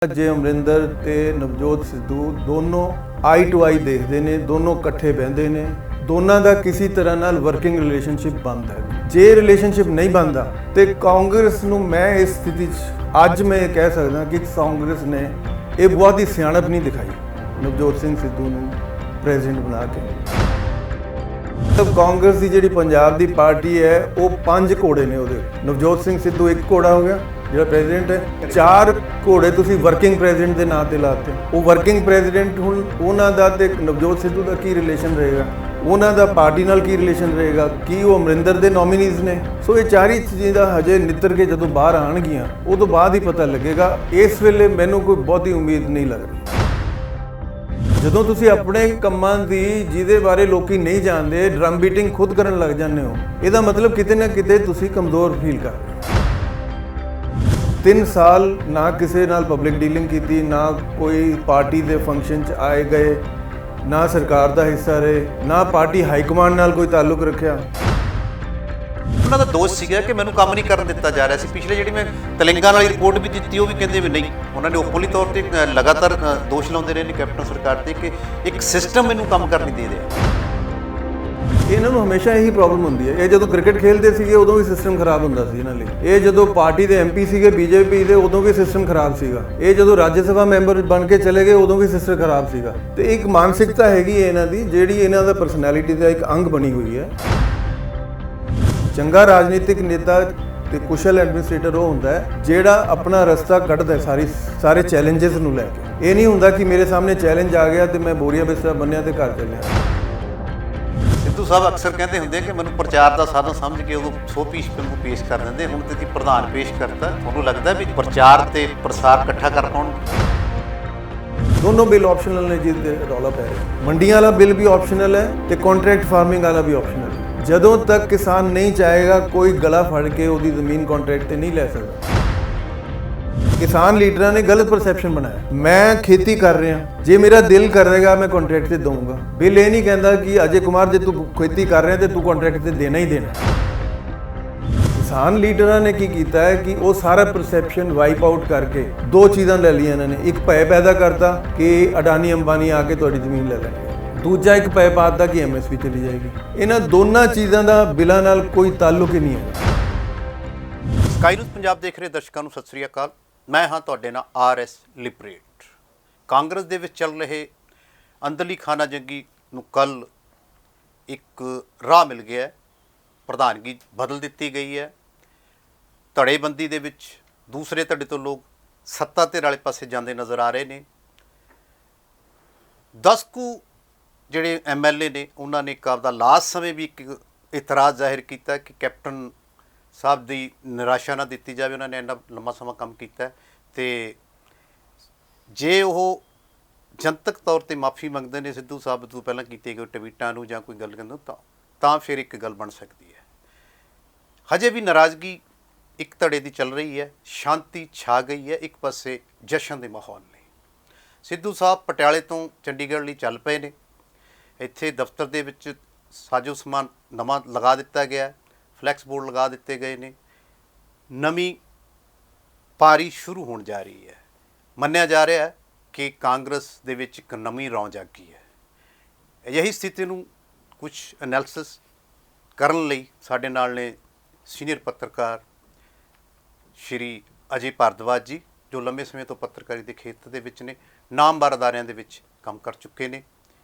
ਜੇ ਅਮਰਿੰਦਰ ਤੇ ਨਵਜੋਤ ਸਿੱਧੂ ਦੋਨੋਂ ਆਈ ਟੂ ਆਈ ਦੇਖਦੇ ਨੇ, ਦੋਨੋਂ ਇਕੱਠੇ ਬਹਿੰਦੇ ਨੇ, ਦੋਨਾਂ ਦਾ ਕਿਸੇ ਤਰ੍ਹਾਂ ਨਾਲ ਵਰਕਿੰਗ ਰਿਲੇਸ਼ਨਸ਼ਿਪ ਬਣਦਾ ਹੈ। ਜੇ ਰਿਲੇਸ਼ਨਸ਼ਿਪ ਨਹੀਂ ਬਣਦਾ ਤੇ ਕਾਂਗਰਸ ਨੂੰ ਮੈਂ ਇਸ ਸਥਿਤੀ 'ਚ ਅੱਜ ਮੈਂ ਇਹ ਕਹਿ ਸਕਦਾ ਕਿ ਕਾਂਗਰਸ ਨੇ ਇਹ ਬਹੁਤ ਹੀ ਸਿਆਣਪ ਨਹੀਂ ਦਿਖਾਈ ਨਵਜੋਤ ਸਿੰਘ ਸਿੱਧੂ ਨੂੰ ਪ੍ਰੈਜ਼ੀਡੈਂਟ ਬਣਾ ਕੇ। ਤਾਂ ਕਾਂਗਰਸ ਦੀ ਜਿਹੜੀ ਪੰਜਾਬ ਦੀ ਪਾਰਟੀ ਹੈ ਉਹ 5 ਘੋੜੇ ਨੇ ਉਹਦੇ। ਨਵਜੋਤ ਸਿੰਘ ਸਿੱਧੂ ਇੱਕ ਘੋੜਾ ਹੋ ਗਿਆ ਜਿਹੜਾ ਪ੍ਰੈਜ਼ੀਡੈਂਟ ਹੈ, 4 ਘੋੜੇ ਤੁਸੀਂ ਵਰਕਿੰਗ ਪ੍ਰੈਜ਼ੀਡੈਂਟ ਦੇ ਨਾਂ ਤੇ ਲਾਤੇ। ਉਹ ਵਰਕਿੰਗ ਪ੍ਰੈਜ਼ੀਡੈਂਟ ਹੁਣ ਉਹਨਾਂ ਦਾ ਤੇ ਨਵਜੋਤ ਸਿੱਧੂ ਦਾ ਕੀ ਰਿਲੇਸ਼ਨ ਰਹੇਗਾ, ਉਹਨਾਂ ਦਾ ਪਾਰਟੀ ਨਾਲ ਕੀ ਰਿਲੇਸ਼ਨ ਰਹੇਗਾ, ਕੀ ਉਹ ਅਮਰਿੰਦਰ ਦੇ ਨੋਮੀਨੀਜ਼ ਨੇ। ਸੋ ਇਹ ਚਾਰੀ ਚੀਜ਼ਾਂ ਹਜੇ ਨਿੱਤਰ ਕੇ ਜਦੋਂ ਬਾਹਰ ਆਉਣਗੀਆਂ ਉਹ ਤੋਂ ਬਾਅਦ ਹੀ ਪਤਾ ਲੱਗੇਗਾ। ਇਸ ਵੇਲੇ ਮੈਨੂੰ ਕੋਈ ਬਹੁਤੀ ਉਮੀਦ ਨਹੀਂ ਲੱਗ ਰਹੀ। ਜਦੋਂ ਤੁਸੀਂ ਆਪਣੇ ਕੰਮਾਂ ਦੀ ਜਿਹਦੇ ਬਾਰੇ ਲੋਕੀ ਨਹੀਂ ਜਾਣਦੇ ਡਰਮ ਬੀਟਿੰਗ ਖੁਦ ਕਰਨ ਲੱਗ ਜਾਂਦੇ ਹੋ, ਇਹਦਾ ਮਤਲਬ ਕਿਤੇ ਨਾ ਕਿਤੇ ਤੁਸੀਂ ਕਮਜ਼ੋਰ ਫੀਲ ਕਰ ਰਹੇ ਹੋ। 3 ਸਾਲ ਨਾ ਕਿਸੇ ਨਾਲ ਪਬਲਿਕ ਡੀਲਿੰਗ ਕੀਤੀ, ਨਾ ਕੋਈ ਪਾਰਟੀ ਦੇ ਫੰਕਸ਼ਨ 'ਚ ਆਏ ਗਏ, ਨਾ ਸਰਕਾਰ ਦਾ ਹਿੱਸਾ ਰਹੇ, ਨਾ ਪਾਰਟੀ ਹਾਈ ਕਮਾਂਡ ਨਾਲ ਕੋਈ ਤਾਲੁਕ ਰੱਖਿਆ। ਉਹਨਾਂ ਦਾ ਦੋਸ਼ ਸੀਗਾ ਕਿ ਮੈਨੂੰ ਕੰਮ ਨਹੀਂ ਕਰਨ ਦਿੱਤਾ ਜਾ ਰਿਹਾ ਸੀ। ਪਿਛਲੇ ਜਿਹੜੀ ਮੈਂ ਤੇਲੰਗਾਨਾ ਵਾਲੀ ਰਿਪੋਰਟ ਵੀ ਦਿੱਤੀ ਉਹ ਵੀ ਕਹਿੰਦੇ ਵੀ ਨਹੀਂ, ਉਹਨਾਂ ਨੇ ਓਪਨਲੀ ਤੌਰ ਤੇ ਲਗਾਤਾਰ ਦੋਸ਼ ਲਾਉਂਦੇ ਰਹੇ ਨੇ ਕੈਪਟਨ ਸਰਕਾਰ ਤੇ ਕਿ ਇੱਕ ਸਿਸਟਮ ਮੈਨੂੰ ਕੰਮ ਕਰਨ ਨਹੀਂ ਦੇ ਰਿਹਾ। ਇਹਨਾਂ ਨੂੰ ਹਮੇਸ਼ਾ ਇਹੀ ਪ੍ਰੋਬਲਮ ਹੁੰਦੀ ਹੈ। ਇਹ ਜਦੋਂ ਕ੍ਰਿਕਟ ਖੇਡਦੇ ਸੀਗੇ ਉਦੋਂ ਵੀ ਸਿਸਟਮ ਖਰਾਬ ਹੁੰਦਾ ਸੀ ਇਹਨਾਂ ਲਈ। ਇਹ ਜਦੋਂ ਪਾਰਟੀ ਦੇ ਐਮਪੀ ਸੀਗੇ ਬੀਜੇਪੀ ਦੇ ਉਦੋਂ ਵੀ ਸਿਸਟਮ ਖਰਾਬ ਸੀਗਾ। ਇਹ ਜਦੋਂ ਰਾਜ ਸਭਾ ਮੈਂਬਰ ਬਣ ਕੇ ਚਲੇ ਗਏ ਉਦੋਂ ਵੀ ਸਿਸਟਮ ਖਰਾਬ ਸੀਗਾ। ਤੇ ਇੱਕ ਮਾਨਸਿਕਤਾ ਹੈਗੀ ਹੈ ਇਹਨਾਂ ਦੀ ਜਿਹੜੀ ਇਹਨਾਂ ਦਾ ਪਰਸਨੈਲਿਟੀ ਦਾ ਇੱਕ ਅੰਗ ਬਣੀ ਹੋਈ ਹੈ। ਚੰਗਾ ਰਾਜਨੀਤਿਕ ਨੇਤਾ ਤੇ ਕੁਸ਼ਲ ਐਡਮਿਨਿਸਟ੍ਰੇਟਰ ਉਹ ਹੁੰਦਾ ਹੈ ਜਿਹੜਾ ਆਪਣਾ ਰਸਤਾ ਕੱਢਦਾ ਸਾਰੇ ਚੈਲੰਜਸ ਨੂੰ ਲੈ ਕੇ। ਇਹ ਨਹੀਂ ਹੁੰਦਾ ਕਿ ਮੇਰੇ ਸਾਹਮਣੇ ਚੈਲੰਜ ਆ ਗਿਆ ਤੇ ਮੈਂ ਬੋਰੀਆ ਬਿਸਤਰਾ ਬੰਨਿਆ ਤੇ ਘਰ ਚੱਲਿਆ। ਸਿੱਧੂ ਸਾਹਿਬ ਅਕਸਰ ਕਹਿੰਦੇ ਹੁੰਦੇ ਕਿ ਮੈਨੂੰ ਪ੍ਰਚਾਰ ਦਾ ਸਾਧਨ ਸਮਝ ਕੇ ਉਹ ਸੋਪੀਸ਼ ਨੂੰ ਪੇਸ਼ ਕਰ ਦਿੰਦੇ। ਹੁਣ ਤੇ ਪ੍ਰਧਾਨ ਪੇਸ਼ ਕਰਤਾ, ਤੁਹਾਨੂੰ ਲੱਗਦਾ ਵੀ ਪ੍ਰਚਾਰ ਤੇ ਪ੍ਰਸਾਰ ਇਕੱਠਾ ਕਰ ਪਾਉਣਗੇ? ਦੋਨੋਂ ਬਿੱਲ ਆਪਸ਼ਨਲ ਨੇ ਜਿਹਦੇ ਰੌਲਾ ਪੈ ਰਿਹਾ। ਮੰਡੀਆਂ ਵਾਲਾ ਬਿੱਲ ਵੀ ਆਪਸ਼ਨਲ ਹੈ ਤੇ ਕੰਟਰੈਕਟ ਫਾਰਮਿੰਗ ਵਾਲਾ ਵੀ ਆਪਸ਼ਨਲ ਹੈ। ਜਦੋਂ ਤੱਕ ਕਿਸਾਨ ਨਹੀਂ ਚਾਹੇਗਾ ਕੋਈ ਗਲਾ ਫੜ ਕੇ ਉਹਦੀ ਜ਼ਮੀਨ ਕੰਟਰੈਕਟ ਤੇ ਨਹੀਂ ਲੈ ਸਕਦਾ। ਕਿਸਾਨ ਲੀਡਰਾਂ ਨੇ ਗਲਤ ਪਰਸੈਪਸ਼ਨ ਬਣਾਇਆ। ਮੈਂ ਖੇਤੀ ਕਰ ਰਿਹਾ, ਜੇ ਮੇਰਾ ਦਿਲ ਕਰੇਗਾ ਮੈਂ ਕੰਟਰੈਕਟ ਤੇ ਦਊਂਗਾ। ਬਿੱਲ ਇਹ ਨਹੀਂ ਕਹਿੰਦਾ ਕਿ ਅਜੇ ਕੁਮਾਰ ਜੇ ਤੂੰ ਖੇਤੀ ਕਰ ਰਿਹਾ ਤੇ ਤੂੰ ਕੰਟਰੈਕਟ ਤੇ ਦੇਣਾ ਹੀ ਦੇਣਾ। ਕਿਸਾਨ ਲੀਡਰਾਂ ਨੇ ਕੀ ਕੀਤਾ ਹੈ ਕਿ ਉਹ ਸਾਰਾ ਪਰਸੈਪਸ਼ਨ ਵਾਈਪ ਆਊਟ ਕਰਕੇ 2 ਚੀਜ਼ਾਂ ਲੈ ਲਈਆਂ ਇਹਨਾਂ ਨੇ। ਇੱਕ ਭੈ ਪੈਦਾ ਕਰਤਾ ਕਿ ਅਡਾਨੀ ਅੰਬਾਨੀ ਆ ਕੇ ਤੁਹਾਡੀ ਜ਼ਮੀਨ ਲੈ ਲੈਣਗੇ। ਦੂਜਾ ਇੱਕ ਭੈ ਪਾਤਾ ਕਿ ਐਮਐਸਪੀ ਚਲੀ ਜਾਏਗੀ। ਇਹਨਾਂ ਦੋਨਾਂ ਚੀਜ਼ਾਂ ਦਾ ਬਿੱਲਾਂ ਨਾਲ ਕੋਈ ਤਾਲੁਕ ਹੀ ਨਹੀਂ ਹੈ। ਸਕਾਈ ਨਿਊਜ਼ ਪੰਜਾਬ ਦੇਖ ਰਹੇ ਦਰਸ਼ਕਾਂ ਨੂੰ ਸਤਿ ਸ੍ਰੀ ਅਕਾਲ। ਮੈਂ ਹਾਂ ਤੁਹਾਡੇ ਨਾਲ ਆਰਐਸ ਲਿਬਰੇਟ। ਕਾਂਗਰਸ ਦੇ ਵਿੱਚ ਚੱਲ ਰਹੇ ਅੰਦਰਲੀ ਖਾਨਾ ਜੰਗੀ ਨੂੰ ਕੱਲ ਇੱਕ ਰਾਹ ਮਿਲ ਗਿਆ ਹੈ। ਪ੍ਰਧਾਨਗੀ ਬਦਲ ਦਿੱਤੀ ਗਈ ਹੈ। ਧੜੇਬੰਦੀ ਦੇ ਵਿੱਚ ਦੂਸਰੇ ਧੜੇ ਤੋਂ ਲੋਕ ਸੱਤਾ ਧਿਰ ਵਾਲੇ ਪਾਸੇ ਜਾਂਦੇ ਨਜ਼ਰ ਆ ਰਹੇ ਨੇ। 10 ਕੁ ਜਿਹੜੇ ਐਮਐਲਏ ਨੇ ਉਹਨਾਂ ਨੇ ਇੱਕ ਆਪਦਾ ਲਾਸਟ ਸਮੇਂ ਵੀ ਇੱਕ ਇਤਰਾਜ਼ ਜ਼ਾਹਿਰ ਕੀਤਾ ਕਿ ਕੈਪਟਨ ਸਾਹਿਬ ਦੀ ਨਿਰਾਸ਼ਾ ਨਾ ਦਿੱਤੀ ਜਾਵੇ। ਉਹਨਾਂ ਨੇ ਇੰਨਾ ਲੰਮਾ ਸਮਾਂ ਕੰਮ ਕੀਤਾ ਅਤੇ ਜੇ ਉਹ ਜਨਤਕ ਤੌਰ 'ਤੇ ਮਾਫੀ ਮੰਗਦੇ ਨੇ ਸਿੱਧੂ ਸਾਹਿਬ ਤੋਂ ਪਹਿਲਾਂ ਕੀਤੇ ਗਏ ਟਵੀਟਾਂ ਨੂੰ ਜਾਂ ਕੋਈ ਗੱਲ ਕਹਿੰਦੇ ਤਾਂ ਫਿਰ ਇੱਕ ਗੱਲ ਬਣ ਸਕਦੀ ਹੈ। ਹਜੇ ਵੀ ਨਾਰਾਜ਼ਗੀ ਇੱਕ ਧੜੇ ਦੀ ਚੱਲ ਰਹੀ ਹੈ। ਸ਼ਾਂਤੀ ਛਾ ਗਈ ਹੈ। ਇੱਕ ਪਾਸੇ ਜਸ਼ਨ ਦੇ ਮਾਹੌਲ ਨੇ। ਸਿੱਧੂ ਸਾਹਿਬ ਪਟਿਆਲੇ ਤੋਂ ਚੰਡੀਗੜ੍ਹ ਲਈ ਚੱਲ ਪਏ ਨੇ। ਇੱਥੇ ਦਫ਼ਤਰ ਦੇ ਵਿੱਚ ਸਾਜੋ ਸਮਾਨ ਨਵਾਂ ਲਗਾ ਦਿੱਤਾ ਗਿਆ, ਫਲੈਕਸ ਬੋਰਡ ਲਗਾ ਦਿੱਤੇ ਗਏ ਨੇ। ਨਵੀਂ ਪਾਰੀ ਸ਼ੁਰੂ ਹੋਣ ਜਾ ਰਹੀ ਹੈ। ਮੰਨਿਆ ਜਾ ਰਿਹਾ ਹੈ ਕਿ ਕਾਂਗਰਸ ਦੇ ਵਿੱਚ ਇੱਕ ਨਵੀਂ ਰੌਂ ਜਾਗੀ ਹੈ। ਅਜਿਹੀ ਸਥਿਤੀ ਨੂੰ ਕੁਝ ਐਨਾਲਿਸਿਸ ਕਰਨ ਲਈ ਸਾਡੇ ਨਾਲ ਨੇ ਸੀਨੀਅਰ ਪੱਤਰਕਾਰ ਸ਼੍ਰੀ ਅਜੇ ਭਾਰਦਵਾਜ ਜੀ, ਜੋ ਲੰਬੇ ਸਮੇਂ ਤੋਂ ਪੱਤਰਕਾਰੀ ਦੇ ਖੇਤਰ ਦੇ ਵਿੱਚ ਨੇ, ਨਾਮਵਰ ਅਦਾਰਿਆਂ ਦੇ ਵਿੱਚ ਕੰਮ ਕਰ ਚੁੱਕੇ ਨੇ।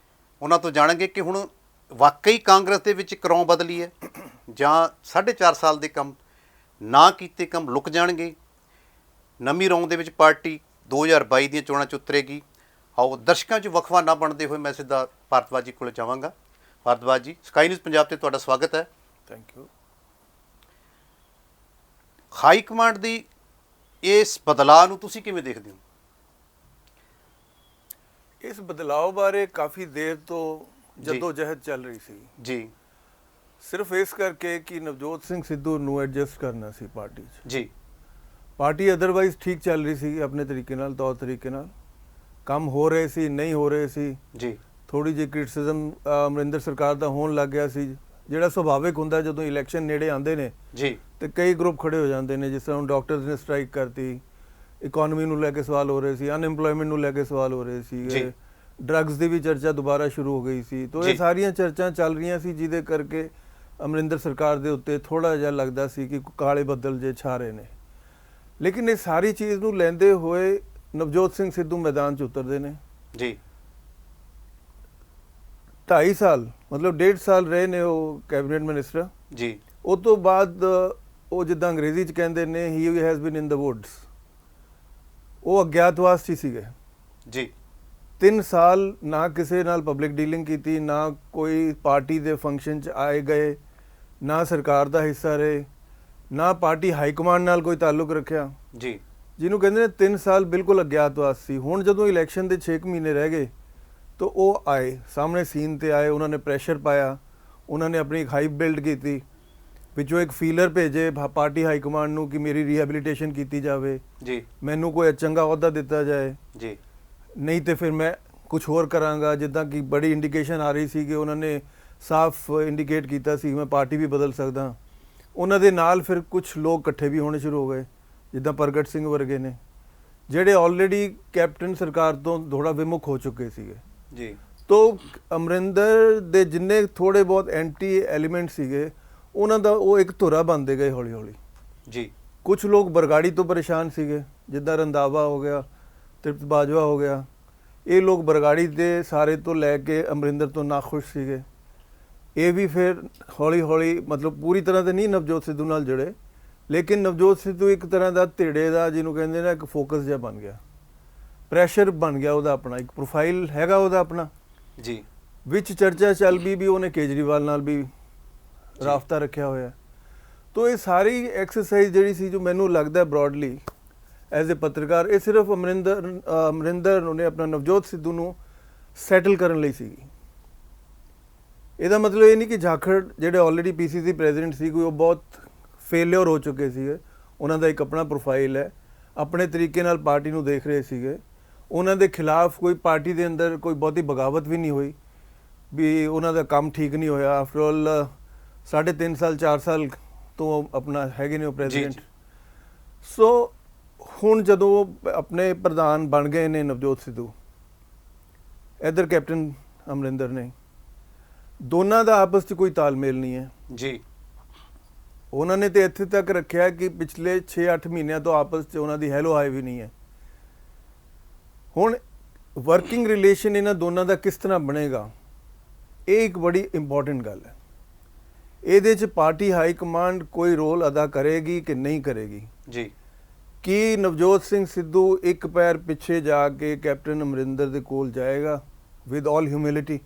ਉਹਨਾਂ ਤੋਂ ਜਾਣਾਂਗੇ ਕਿ ਹੁਣ ਵਾਕਈ ਕਾਂਗਰਸ ਦੇ ਵਿੱਚ ਇੱਕ ਰੌਂ ਬਦਲੀ ਹੈ ਜਾਂ 4.5 ਸਾਲ ਦੇ ਕੰਮ ਨਾ ਕੀਤੇ ਕੰਮ ਲੁਕ ਜਾਣਗੇ। ਨਵੀਂ ਰੌਂ ਦੇ ਵਿੱਚ ਪਾਰਟੀ 2022 ਦੀਆਂ ਚੋਣਾਂ 'ਚ ਉਤਰੇਗੀ। ਆਓ ਦਰਸ਼ਕਾਂ 'ਚ ਵਕਫਾ ਨਾ ਬਣਦੇ ਹੋਏ ਮੈਂ ਸਿੱਧਾ ਭਾਰਦਵਾਜ ਜੀ ਕੋਲ ਜਾਵਾਂਗਾ। ਭਾਰਦਵਾਜ ਜੀ, ਸਕਾਈ ਨਿਊਜ਼ ਪੰਜਾਬ 'ਤੇ ਤੁਹਾਡਾ ਸਵਾਗਤ ਹੈ। Thank you. ਹਾਈ ਕਮਾਂਡ ਦੀ ਇਸ ਬਦਲਾਅ ਨੂੰ ਤੁਸੀਂ ਕਿਵੇਂ ਦੇਖਦੇ ਹੋ? ਇਸ ਬਦਲਾਅ ਬਾਰੇ ਕਾਫੀ ਦੇਰ ਤੋਂ ਜਦੋਜਹਿਦ ਚੱਲ ਰਹੀ ਸੀ ਜੀ। ਸਿਰਫ ਇਸ ਕਰਕੇ ਕਿ ਨਵਜੋਤ ਸਿੰਘ ਸਿੱਧੂ ਨੂੰ ਐਡਜਸਟ ਕਰਨਾ ਸੀ ਪਾਰਟੀ 'ਚ। ਜੀ। ਪਾਰਟੀ ਅਦਰਵਾਈਜ਼ ਠੀਕ ਚੱਲ ਰਹੀ ਸੀ ਆਪਣੇ ਤਰੀਕੇ ਨਾਲ, ਤੌਰ ਤਰੀਕੇ ਨਾਲ ਕੰਮ ਹੋ ਰਹੇ ਸੀ, ਨਹੀਂ ਹੋ ਰਹੇ ਸੀ ਜੀ। ਥੋੜੀ ਜਿਹੀ ਕ੍ਰਿਟਿਸਿਜ਼ਮ ਅਮਰਿੰਦਰ ਸਰਕਾਰ ਦਾ ਹੋਣ ਲੱਗ ਗਿਆ ਸੀ, ਜਿਹੜਾ ਸੁਭਾਵਿਕ ਹੁੰਦਾ ਜਦੋਂ ਇਲੈਕਸ਼ਨ ਨੇੜੇ ਆਉਂਦੇ ਨੇ ਜੀ। ਤੇ ਕਈ ਗਰੁੱਪ ਖੜੇ ਹੋ ਜਾਂਦੇ ਨੇ। ਜਿਸ ਤਰ੍ਹਾਂ ਹੁਣ ਡਾਕਟਰਸ ਨੇ ਸਟ੍ਰਾਈਕ ਕਰਤੀ, ਇਕਨੋਮੀ ਨੂੰ ਲੈ ਕੇ ਸਵਾਲ ਹੋ ਰਹੇ ਸੀ, ਅਨਐਮਪਲੋਇਮੈਂਟ ਨੂੰ ਲੈ ਕੇ ਸਵਾਲ ਹੋ ਰਹੇ ਜੀ। ਸੀ, ਡਰੱਗਸ ਦੀ ਵੀ ਚਰਚਾ ਦੁਬਾਰਾ ਸ਼ੁਰੂ ਹੋ ਗਈ ਸੀ। ਤਾਂ ਜੀ। ਇਹ ਸਾਰੀਆਂ ਚਰਚਾ ਚੱਲ ਰਹੀਆਂ ਸੀ, ਜਿਹਦੇ ਕਰਕੇ ਅਮਰਿੰਦਰ ਸਰਕਾਰ ਦੇ ਉੱਤੇ ਥੋੜਾ ਜਿਹਾ ਲੱਗਦਾ ਸੀ ਕਿ ਕਾਲੇ ਬੱਦਲ ਜੇ ਛਾ ਰਹੇ ਨੇ। ਲੇਕਿਨ ਇਹ ਸਾਰੀ ਚੀਜ਼ ਨੂੰ ਲੈਂਦੇ ਹੋਏ ਨਵਜੋਤ ਸਿੰਘ ਸਿੱਧੂ ਮੈਦਾਨ 'ਚ ਉਤਰਦੇ ਨੇ ਜੀ। 2.5 ਸਾਲ ਮਤਲਬ 1.5 ਸਾਲ ਰਹੇ ਨੇ ਉਹ ਕੈਬਨਿਟ ਮਿਨਿਸਟਰ। ਜੀ। ਉਸ ਤੋਂ ਬਾਅਦ ਉਹ ਜਿੱਦਾਂ ਅੰਗਰੇਜ਼ੀ 'ਚ ਕਹਿੰਦੇ ਨੇ he has been in the Woods, ਉਹ ਅਗਿਆਤਵਾਸ 'ਚ ਸੀਗੇ ਜੀ। 3 ਸਾਲ ਨਾ ਕਿਸੇ ਨਾਲ ਪਬਲਿਕ ਡੀਲਿੰਗ ਕੀਤੀ, ਨਾ ਕੋਈ ਪਾਰਟੀ ਦੇ ਫੰਕਸ਼ਨ 'ਚ ਆਏ ਗਏ, ਨਾ ਸਰਕਾਰ ਦਾ ਹਿੱਸਾ ਰਹੇ, ਨਾ ਪਾਰਟੀ ਹਾਈ ਕਮਾਂਡ ਨਾਲ ਕੋਈ ਤਾਲੁਕ ਰੱਖਿਆ। ਜੀ। ਜਿਹਨੂੰ ਕਹਿੰਦੇ ਨੇ 3 ਸਾਲ ਬਿਲਕੁਲ ਅਗਿਆਤਵਾਸ ਸੀ। ਹੁਣ ਜਦੋਂ ਇਲੈਕਸ਼ਨ ਦੇ 6 ਮਹੀਨੇ ਰਹਿ ਗਏ ਤਾਂ ਉਹ ਆਏ ਸਾਹਮਣੇ, ਸੀਨ ਤੇ ਆਏ, ਉਹਨਾਂ ਨੇ ਪ੍ਰੈਸ਼ਰ ਪਾਇਆ, ਉਹਨਾਂ ਨੇ ਆਪਣੀ ਇੱਕ ਹਾਈਪ ਬਿਲਡ ਕੀਤੀ, ਵਿੱਚੋਂ ਇੱਕ ਫੀਲਰ ਭੇਜੇ ਪਾਰਟੀ ਹਾਈ ਕਮਾਂਡ ਨੂੰ ਕਿ ਮੇਰੀ ਰੀਹੈਬਿਲਿਟੇਸ਼ਨ ਕੀਤੀ ਜਾਵੇ ਜੀ। ਮੈਨੂੰ ਕੋਈ ਚੰਗਾ ਅਹੁਦਾ ਦਿੱਤਾ ਜਾਏ, ਜੀ। ਨਹੀਂ ਤੇ ਫਿਰ ਮੈਂ ਕੁਝ ਹੋਰ ਕਰਾਂਗਾ। ਜਿੱਦਾਂ ਕਿ ਬੜੀ ਇੰਡੀਕੇਸ਼ਨ ਆ ਰਹੀ ਸੀ ਕਿ ਉਹਨਾਂ ਨੇ ਸਾਫ਼ ਇੰਡੀਕੇਟ ਕੀਤਾ ਸੀ ਮੈਂ ਪਾਰਟੀ ਵੀ ਬਦਲ ਸਕਦਾ। ਉਹਨਾਂ ਦੇ ਨਾਲ ਫਿਰ ਕੁਝ ਲੋਕ ਇਕੱਠੇ ਵੀ ਹੋਣੇ ਸ਼ੁਰੂ ਹੋ ਗਏ, ਜਿੱਦਾਂ ਪ੍ਰਗਟ ਸਿੰਘ ਵਰਗੇ ਨੇ, ਜਿਹੜੇ ਆਲਰੇਡੀ ਕੈਪਟਨ ਸਰਕਾਰ ਤੋਂ ਥੋੜਾ ਵਿਮੁਖ ਹੋ ਚੁੱਕੇ ਸੀਗੇ। ਜੀ। ਤੋ ਅਮਰਿੰਦਰ ਦੇ ਜਿੰਨੇ ਥੋੜੇ ਬਹੁਤ ਐਂਟੀ ਐਲੀਮੈਂਟ ਸੀਗੇ, ਉਹਨਾਂ ਦਾ ਉਹ ਇੱਕ ਧੁਰਾ ਬਣਦੇ ਗਏ ਹੌਲੀ ਹੌਲੀ। ਜੀ। ਕੁਝ ਲੋਕ ਬਰਗਾੜੀ ਤੋਂ ਪਰੇਸ਼ਾਨ ਸੀਗੇ, ਜਿੱਦਾਂ ਰੰਧਾਵਾ ਹੋ ਗਿਆ, ਤ੍ਰਿਪਤ ਬਾਜਵਾ ਹੋ ਗਿਆ। ਇਹ ਲੋਕ ਬਰਗਾੜੀ ਦੇ ਸਾਰੇ ਤੋਂ ਲੈ ਕੇ ਅਮਰਿੰਦਰ ਤੋਂ ਨਾਖੁਸ਼ ਸੀਗੇ। ਇਹ ਵੀ ਫਿਰ ਹੌਲੀ ਹੌਲੀ ਮਤਲਬ ਪੂਰੀ ਤਰ੍ਹਾਂ ਤੇ ਨਹੀਂ ਨਵਜੋਤ ਸਿੱਧੂ ਨਾਲ ਜੁੜੇ, ਲੇਕਿਨ ਨਵਜੋਤ ਸਿੱਧੂ ਇੱਕ ਤਰ੍ਹਾਂ ਦਾ ਧਿੜੇ ਦਾ, ਜਿਹਨੂੰ ਕਹਿੰਦੇ ਨੇ, ਇੱਕ ਫੋਕਸ ਜਿਹਾ ਬਣ ਗਿਆ, ਪ੍ਰੈਸ਼ਰ ਬਣ ਗਿਆ ਉਹਦਾ ਆਪਣਾ, ਇੱਕ ਪ੍ਰੋਫਾਈਲ ਹੈਗਾ ਉਹਦਾ ਆਪਣਾ। ਜੀ। ਵਿੱਚ ਚਰਚਾ ਚੱਲ ਵੀ ਉਹਨੇ ਕੇਜਰੀਵਾਲ ਨਾਲ ਵੀ ਰਾਬਤਾ ਰੱਖਿਆ ਹੋਇਆ। ਤੋ ਇਹ ਸਾਰੀ ਐਕਸਰਸਾਈਜ਼ ਜਿਹੜੀ ਸੀ, ਜੋ ਮੈਨੂੰ ਲੱਗਦਾ ਬ੍ਰੌਡਲੀ ਐਜ਼ ਅ ਪੱਤਰਕਾਰ, ਇਹ ਸਿਰਫ ਅਮਰਿੰਦਰ ਨੇ ਆਪਣਾ ਨਵਜੋਤ ਸਿੱਧੂ ਨੂੰ ਸੈਟਲ ਕਰਨ ਲਈ ਸੀਗੀ। ਇਹਦਾ ਮਤਲਬ ਇਹ ਨਹੀਂ ਕਿ ਜਾਖੜ ਜਿਹੜੇ ਆਲਰੇਡੀ ਪੀਸੀਸੀ ਪ੍ਰੈਜ਼ੀਡੈਂਟ ਸੀ, ਕੋਈ ਉਹ ਬਹੁਤ ਫੇਲਿਅਰ ਹੋ ਚੁੱਕੇ ਸੀਗੇ। ਉਹਨਾਂ ਦਾ ਇੱਕ ਆਪਣਾ ਪ੍ਰੋਫਾਈਲ ਹੈ, ਆਪਣੇ ਤਰੀਕੇ ਨਾਲ ਪਾਰਟੀ ਨੂੰ ਦੇਖ ਰਹੇ ਸੀਗੇ। ਉਹਨਾਂ ਦੇ ਖਿਲਾਫ ਕੋਈ ਪਾਰਟੀ ਦੇ ਅੰਦਰ ਕੋਈ ਬਹੁਤੀ ਬਗਾਵਤ ਵੀ ਨਹੀਂ ਹੋਈ ਵੀ ਉਹਨਾਂ ਦਾ ਕੰਮ ਠੀਕ ਨਹੀਂ ਹੋਇਆ। ਆਫਟਰ ਆਲ 3.5 ਸਾਲ 4 ਸਾਲ ਤੋਂ ਆਪਣਾ ਹੈਗੇ ਨੇ ਉਹ ਪ੍ਰੈਜ਼ੀਡੈਂਟ। ਸੋ ਹੁਣ ਜਦੋਂ ਆਪਣੇ ਪ੍ਰਧਾਨ ਬਣ ਗਏ ਨੇ ਨਵਜੋਤ ਸਿੱਧੂ, ਇੱਧਰ ਕੈਪਟਨ ਅਮਰਿੰਦਰ ਨੇ, ਦੋਨਾਂ ਦਾ ਆਪਸ 'ਚ ਕੋਈ ਤਾਲਮੇਲ ਨਹੀਂ ਹੈ। ਜੀ। ਉਹਨਾਂ ਨੇ ਤੇ ਇੱਥੇ ਤੱਕ ਰੱਖਿਆ ਕਿ ਪਿਛਲੇ 6-8 ਮਹੀਨਿਆਂ ਤੋਂ ਆਪਸ 'ਚ ਉਹਨਾਂ ਦੀ ਹੈਲੋ ਹਾਈ ਵੀ ਨਹੀਂ ਹੈ। ਹੁਣ ਵਰਕਿੰਗ ਰਿਲੇਸ਼ਨ ਇਹਨਾਂ ਦੋਨਾਂ ਦਾ ਕਿਸ ਤਰ੍ਹਾਂ ਬਣੇਗਾ, ਇਹ ਇੱਕ ਬੜੀ ਇੰਪੋਰਟੈਂਟ ਗੱਲ ਹੈ। ਇਹਦੇ 'ਚ ਪਾਰਟੀ ਹਾਈ ਕਮਾਂਡ ਕੋਈ ਰੋਲ ਅਦਾ ਕਰੇਗੀ ਕਿ ਨਹੀਂ ਕਰੇਗੀ। ਜੀ। ਕਿ ਨਵਜੋਤ ਸਿੰਘ ਸਿੱਧੂ ਇੱਕ ਪੈਰ ਪਿੱਛੇ ਜਾ ਕੇ ਕੈਪਟਨ ਅਮਰਿੰਦਰ ਦੇ ਕੋਲ ਜਾਏਗਾ with all humility.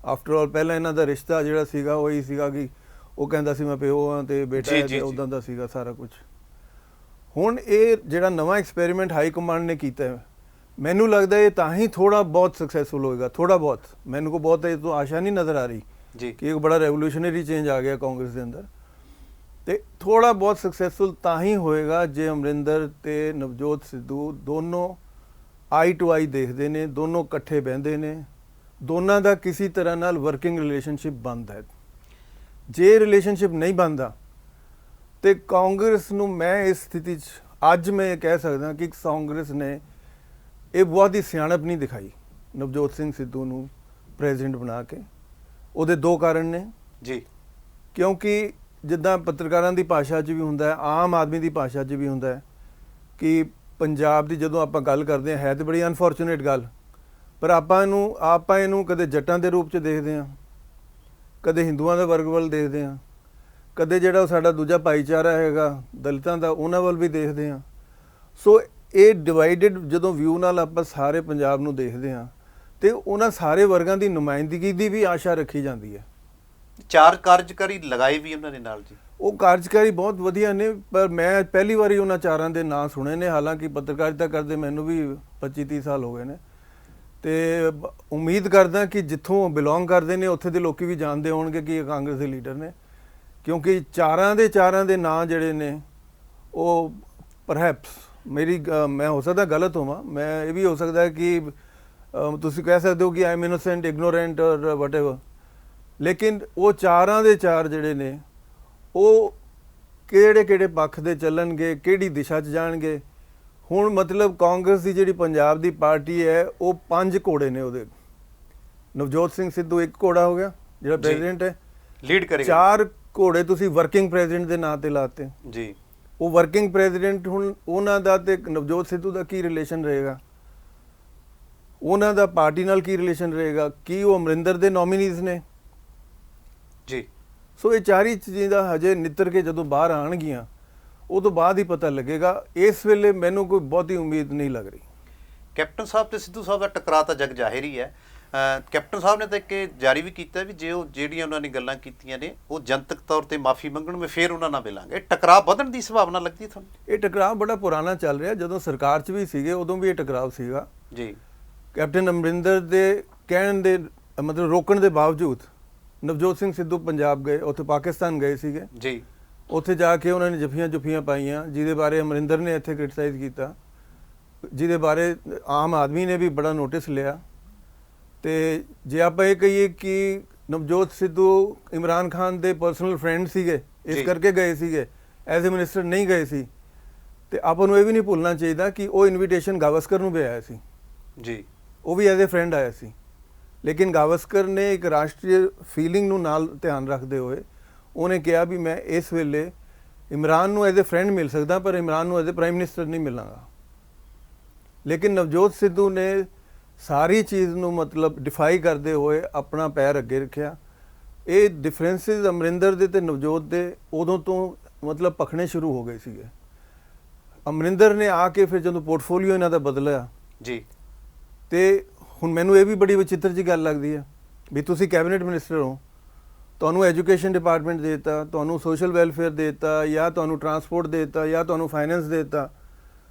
After all ਪਹਿਲਾਂ ਇਹਨਾਂ ਦਾ ਰਿਸ਼ਤਾ ਜਿਹੜਾ ਸੀਗਾ ਉਹ ਹੀ ਸੀਗਾ ਕਿ ਉਹ ਕਹਿੰਦਾ ਸੀ ਮੈਂ ਪਿਓ ਹਾਂ ਤੇ ਬੇਟਾ ਹੈ, ਤੇ ਉਦਾਂ ਦਾ ਸੀਗਾ ਸਾਰਾ ਕੁਝ। ਹੁਣ ਇਹ ਜਿਹੜਾ ਨਵਾਂ ਐਕਸਪੈਰੀਮੈਂਟ ਹਾਈ ਕਮਾਂਡ ਨੇ ਕੀਤਾ, ਮੈਨੂੰ ਲੱਗਦਾ ਇਹ ਤਾਂ ਹੀ ਥੋੜਾ ਬਹੁਤ ਸਕਸੈਸਫੁਲ ਹੋਏਗਾ। ਥੋੜਾ ਬਹੁਤ, ਮੈਨੂੰ ਕੋ ਬਹੁਤ ਇਹ ਤੋਂ ਆਸ਼ਾ ਨਹੀਂ ਨਜ਼ਰ ਆ ਰਹੀ ਜੀ ਕਿ ਇੱਕ ਬੜਾ ਰੈਵੋਲੂਸ਼ਨਰੀ ਚੇਂਜ ਆ ਗਿਆ ਕਾਂਗਰਸ ਦੇ ਅੰਦਰ। ਤੇ ਥੋੜਾ ਬਹੁਤ ਸਕਸੈਸਫੁਲ ਤਾਂ ਹੀ ਹੋਏਗਾ ਜੇ ਅਮਰਿੰਦਰ ਤੇ ਨਵਜੋਤ ਸਿੱਧੂ ਦੋਨੋਂ ਆਈ ਟੂ ਆਈ ਦੇਖਦੇ ਨੇ, ਦੋਨੋਂ ਇਕੱਠੇ ਬਹਿੰਦੇ ਨੇ, ਦੋਨਾਂ ਦਾ ਕਿਸੇ ਤਰ੍ਹਾਂ ਨਾਲ ਵਰਕਿੰਗ ਰਿਲੇਸ਼ਨਸ਼ਿਪ ਬਣਦਾ ਹੈ। ਜੇ ਰਿਲੇਸ਼ਨਸ਼ਿਪ ਨਹੀਂ ਬਣਦਾ ਤੇ ਕਾਂਗਰਸ ਨੂੰ, ਮੈਂ ਇਸ ਸਥਿਤੀ 'ਚ ਅੱਜ ਮੈਂ ਇਹ ਕਹਿ ਸਕਦਾ ਕਿ ਕਾਂਗਰਸ ਨੇ ਇਹ ਬਹੁਤ ਹੀ ਸਿਆਣਪ ਨਹੀਂ ਦਿਖਾਈ ਨਵਜੋਤ ਸਿੰਘ ਸਿੱਧੂ ਨੂੰ ਪ੍ਰੈਜ਼ੀਡੈਂਟ ਬਣਾ ਕੇ। ਉਹਦੇ 2 ਕਾਰਨ ਨੇ ਜੀ। ਕਿਉਂਕਿ ਜਿੱਦਾਂ ਪੱਤਰਕਾਰਾਂ ਦੀ ਭਾਸ਼ਾ 'ਚ ਵੀ ਹੁੰਦਾ ਹੈ, ਆਮ ਆਦਮੀ ਦੀ ਭਾਸ਼ਾ 'ਚ ਵੀ ਹੁੰਦਾ ਹੈ ਕਿ ਪੰਜਾਬ ਦੀ ਜਦੋਂ ਆਪਾਂ ਗੱਲ ਕਰਦੇ ਹਾਂ, ਹੈ ਤਾਂ ਬੜੀ ਅਨਫੋਰਚੂਨੇਟ ਗੱਲ, ਪਰ ਆਪਾਂ ਇਹਨੂੰ ਕਦੇ ਜੱਟਾਂ ਦੇ ਰੂਪ 'ਚ ਦੇਖਦੇ ਹਾਂ, ਕਦੇ ਹਿੰਦੂਆਂ ਦੇ ਵਰਗ ਵੱਲ ਦੇਖਦੇ ਹਾਂ, ਕਦੇ ਜਿਹੜਾ ਸਾਡਾ ਦੂਜਾ ਭਾਈਚਾਰਾ ਹੈਗਾ ਦਲਿਤਾਂ ਦਾ, ਉਹਨਾਂ ਵੱਲ ਵੀ ਦੇਖਦੇ ਹਾਂ। ਸੋ ਇਹ ਡਿਵਾਈਡਡ ਜਦੋਂ ਵਿਊ ਨਾਲ ਆਪਾਂ ਸਾਰੇ ਪੰਜਾਬ ਨੂੰ ਦੇਖਦੇ ਹਾਂ ਤੇ ਉਹਨਾਂ ਸਾਰੇ ਵਰਗਾਂ ਦੀ ਨੁਮਾਇੰਦਗੀ ਦੀ ਵੀ ਆਸ਼ਾ ਰੱਖੀ ਜਾਂਦੀ ਹੈ। 4 ਕਾਰਜਕਾਰੀ ਲਗਾਏ ਵੀ ਉਹਨਾਂ ਨੇ ਨਾਲ ਜੀ। ਉਹ ਕਾਰਜਕਾਰੀ ਬਹੁਤ ਵਧੀਆ ਨੇ, ਪਰ ਮੈਂ ਪਹਿਲੀ ਵਾਰੀ ਉਹਨਾਂ 4 ਦੇ ਨਾਂ ਸੁਣੇ ਨੇ। ਹਾਲਾਂਕਿ ਪੱਤਰਕਾਰਿਤਾ ਕਰਦੇ ਮੈਨੂੰ ਵੀ 25-30 ਸਾਲ ਹੋ ਗਏ ਨੇ, ਤੇ ਉਮੀਦ ਕਰਦਾ ਕਿ ਜਿੱਥੋਂ ਬਿਲੋਂਗ ਕਰਦੇ ਨੇ ਉੱਥੇ ਦੇ ਲੋਕੀ ਵੀ ਜਾਣਦੇ ਹੋਣਗੇ ਕਿ ਇਹ ਕਾਂਗਰਸ ਦੇ ਲੀਡਰ ਨੇ, ਕਿਉਂਕਿ 4 ਦੇ ਨਾਂ ਜਿਹੜੇ ਨੇ ਉਹ ਪਰਹੈਪਸ ਮੈਂ ਹੋ ਸਕਦਾ ਗਲਤ ਹੋਵਾਂ, ਮੈਂ ਇਹ ਵੀ ਹੋ ਸਕਦਾ ਕਿ ਤੁਸੀਂ ਕਹਿ ਸਕਦੇ ਹੋ ਕਿ ਆਈ ਐਮ ਇਨੋਸੈਂਟ, ਇਗਨੋਰੈਂਟ ਔਰ ਵਟਐਵਰ, ਲੇਕਿਨ ਉਹ 4 ਦੇ 4 ਜਿਹੜੇ ਨੇ ਉਹ ਕਿਹੜੇ ਪੱਖ ਦੇ ਚੱਲਣਗੇ, ਕਿਹੜੀ ਦਿਸ਼ਾ 'ਚ ਜਾਣਗੇ, ਹੁਣ ਮਤਲਬ ਕਾਂਗਰਸ ਦੀ ਜਿਹੜੀ ਪੰਜਾਬ ਦੀ ਪਾਰਟੀ ਹੈ ਉਹ 5 ਘੋੜੇ ਨੇ ਉਹਦੇ। ਨਵਜੋਤ ਸਿੰਘ ਸਿੱਧੂ ਇੱਕ ਘੋੜਾ ਹੋ ਗਿਆ ਜਿਹੜਾ ਜੀ। ਪ੍ਰੈਜ਼ੀਡੈਂਟ ਹੈ, ਲੀਡ ਕਰੇਗਾ। 4 ਘੋੜੇ ਤੁਸੀਂ ਵਰਕਿੰਗ ਪ੍ਰੈਜ਼ੀਡੈਂਟ ਦੇ ਨਾਂ ਤੇ ਲਾਤੇ ਜੀ। ਉਹ ਵਰਕਿੰਗ ਪ੍ਰੈਜ਼ੀਡੈਂਟ ਹੁਣ ਉਹਨਾਂ ਦਾ ਤੇ ਨਵਜੋਤ ਸਿੱਧੂ ਦਾ ਕੀ ਰਿਲੇਸ਼ਨ ਰਹੇਗਾ, ਉਹਨਾਂ ਦਾ ਪਾਰਟੀ ਨਾਲ ਕੀ ਰਿਲੇਸ਼ਨ ਰਹੇਗਾ, ਕੀ ਉਹ ਅਮਰਿੰਦਰ ਦੇ ਨੋਮੀਨੀਜ਼ ਨੇ? ਜੀ। ਸੋ ਇਹ ਚਾਰੀ ਚੀਜ਼ਾਂ ਹਜੇ ਨਿੱਤਰ ਕੇ ਜਦੋਂ ਬਾਹਰ ਆਉਣਗੀਆਂ ਉਹ ਤੋਂ ਬਾਅਦ ਹੀ ਪਤਾ ਲੱਗੇਗਾ। ਇਸ ਵੇਲੇ ਮੈਨੂੰ ਕੋਈ ਬਹੁਤੀ ਉਮੀਦ ਨਹੀਂ ਲੱਗ ਰਹੀ। ਕੈਪਟਨ ਸਾਹਿਬ ਤੇ ਸਿੱਧੂ ਸਾਹਿਬ ਦਾ ਟਕਰਾਅ ਤਾਂ ਜਗ ਜ਼ਾਹਿਰ ਹੀ ਹੈ। ਕੈਪਟਨ ਸਾਹਿਬ ਨੇ ਤਾਂ ਇੱਕ ਇਹ ਜਾਰੀ ਵੀ ਕੀਤਾ ਵੀ ਜੇ ਉਹ ਜਿਹੜੀਆਂ ਉਹਨਾਂ ਨੇ ਗੱਲਾਂ ਕੀਤੀਆਂ ਨੇ ਉਹ ਜਨਤਕ ਤੌਰ ਤੇ ਮਾਫੀ ਮੰਗਣ, ਮੈਂ ਫਿਰ ਉਹਨਾਂ ਨਾਲ ਮਿਲਾਂਗੇ। ਇਹ ਟਕਰਾਅ ਵਧਣ ਦੀ ਸੰਭਾਵਨਾ ਲੱਗਦੀ ਹੈ ਤੁਹਾਨੂੰ? ਇਹ ਟਕਰਾਅ ਬੜਾ ਪੁਰਾਣਾ ਚੱਲ ਰਿਹਾ, ਜਦੋਂ ਸਰਕਾਰ 'ਚ ਵੀ ਸੀਗੇ ਉਦੋਂ ਵੀ ਇਹ ਟਕਰਾਅ ਸੀਗਾ ਜੀ। ਕੈਪਟਨ ਅਮਰਿੰਦਰ ਦੇ ਕਹਿਣ ਦੇ ਮਤਲਬ ਰੋਕਣ ਦੇ ਬਾਵਜੂਦ ਨਵਜੋਤ ਸਿੰਘ ਸਿੱਧੂ ਪੰਜਾਬ ਗਏ, ਉੱਥੇ ਪਾਕਿਸਤਾਨ ਗਏ ਸੀਗੇ ਜੀ। ਉੱਥੇ ਜਾ ਕੇ ਉਹਨਾਂ ਨੇ ਜੱਫੀਆਂ ਪਾਈਆਂ ਜਿਹਦੇ ਬਾਰੇ ਅਮਰਿੰਦਰ ਨੇ ਇੱਥੇ ਕ੍ਰਿਟਿਸਾਈਜ਼ ਕੀਤਾ, ਜਿਹਦੇ ਬਾਰੇ ਆਮ ਆਦਮੀ ਨੇ ਵੀ ਬੜਾ ਨੋਟਿਸ ਲਿਆ। ਤੇ ਜੇ ਆਪਾਂ ਇਹ ਕਹੀਏ ਕਿ ਨਵਜੋਤ ਸਿੱਧੂ ਇਮਰਾਨ ਖਾਨ ਦੇ ਪਰਸਨਲ ਫਰੈਂਡ ਸੀਗੇ ਇਸ ਕਰਕੇ ਗਏ ਸੀਗੇ, ਐਜ਼ ਏ ਮਿਨਿਸਟਰ ਨਹੀਂ ਗਏ ਸੀ, ਤੇ ਆਪਾਂ ਨੂੰ ਇਹ ਵੀ ਨਹੀਂ ਭੁੱਲਣਾ ਚਾਹੀਦਾ ਕਿ ਉਹ ਇਨਵੀਟੇਸ਼ਨ ਗਾਵਸਕਰ ਨੂੰ ਵੀ ਆਇਆ ਸੀ ਜੀ। ਉਹ ਵੀ ਐਜ਼ ਏ ਫਰੈਂਡ ਆਇਆ ਸੀ, ਲੇਕਿਨ ਗਾਵਸਕਰ ਨੇ ਇੱਕ ਰਾਸ਼ਟਰੀ ਫੀਲਿੰਗ ਨੂੰ ਨਾਲ ਧਿਆਨ ਰੱਖਦੇ ਹੋਏ ਉਹਨੇ ਕਿਹਾ ਵੀ ਮੈਂ ਇਸ ਵੇਲੇ ਇਮਰਾਨ ਨੂੰ ਐਜ਼ ਏ ਫਰੈਂਡ ਮਿਲ ਸਕਦਾ ਪਰ ਇਮਰਾਨ ਨੂੰ ਐਜ਼ ਏ ਪ੍ਰਾਈਮ ਮਿਨਿਸਟਰ ਨਹੀਂ ਮਿਲਾਂਗਾ। ਲੇਕਿਨ ਨਵਜੋਤ ਸਿੱਧੂ ਨੇ ਸਾਰੀ ਚੀਜ਼ ਨੂੰ ਮਤਲਬ ਡਿਫਾਈ ਕਰਦੇ ਹੋਏ ਆਪਣਾ ਪੈਰ ਅੱਗੇ ਰੱਖਿਆ। ਇਹ ਡਿਫਰੈਂਸਿਸ ਅਮਰਿੰਦਰ ਦੇ ਤੇ ਨਵਜੋਤ ਦੇ ਉਦੋਂ ਤੋਂ ਮਤਲਬ ਪਖਣੇ ਸ਼ੁਰੂ ਹੋ ਗਏ ਸੀਗੇ। ਅਮਰਿੰਦਰ ਨੇ ਆ ਕੇ ਫਿਰ ਜਦੋਂ ਪੋਰਟਫੋਲੀਓ ਇਹਨਾਂ ਦਾ ਬਦਲਿਆ ਜੀ, ਤੇ ਹੁਣ ਮੈਨੂੰ ਇਹ ਵੀ ਬੜੀ ਵਿਚਿੱਤਰ ਜਿਹੀ ਗੱਲ ਲੱਗਦੀ ਹੈ ਵੀ ਤੁਸੀਂ ਕੈਬਨਿਟ ਮਿਨਿਸਟਰ ਹੋ, ਤੁਹਾਨੂੰ ਐਜੂਕੇਸ਼ਨ ਡਿਪਾਰਟਮੈਂਟ ਦੇ ਦਿੱਤਾ, ਤੁਹਾਨੂੰ ਸੋਸ਼ਲ ਵੈਲਫੇਅਰ ਦੇ ਦਿੱਤਾ, ਜਾਂ ਤੁਹਾਨੂੰ ਟਰਾਂਸਪੋਰਟ ਦੇ ਦਿੱਤਾ, ਜਾਂ ਤੁਹਾਨੂੰ ਫਾਈਨੈਂਸ ਦੇ ਦਿੱਤਾ,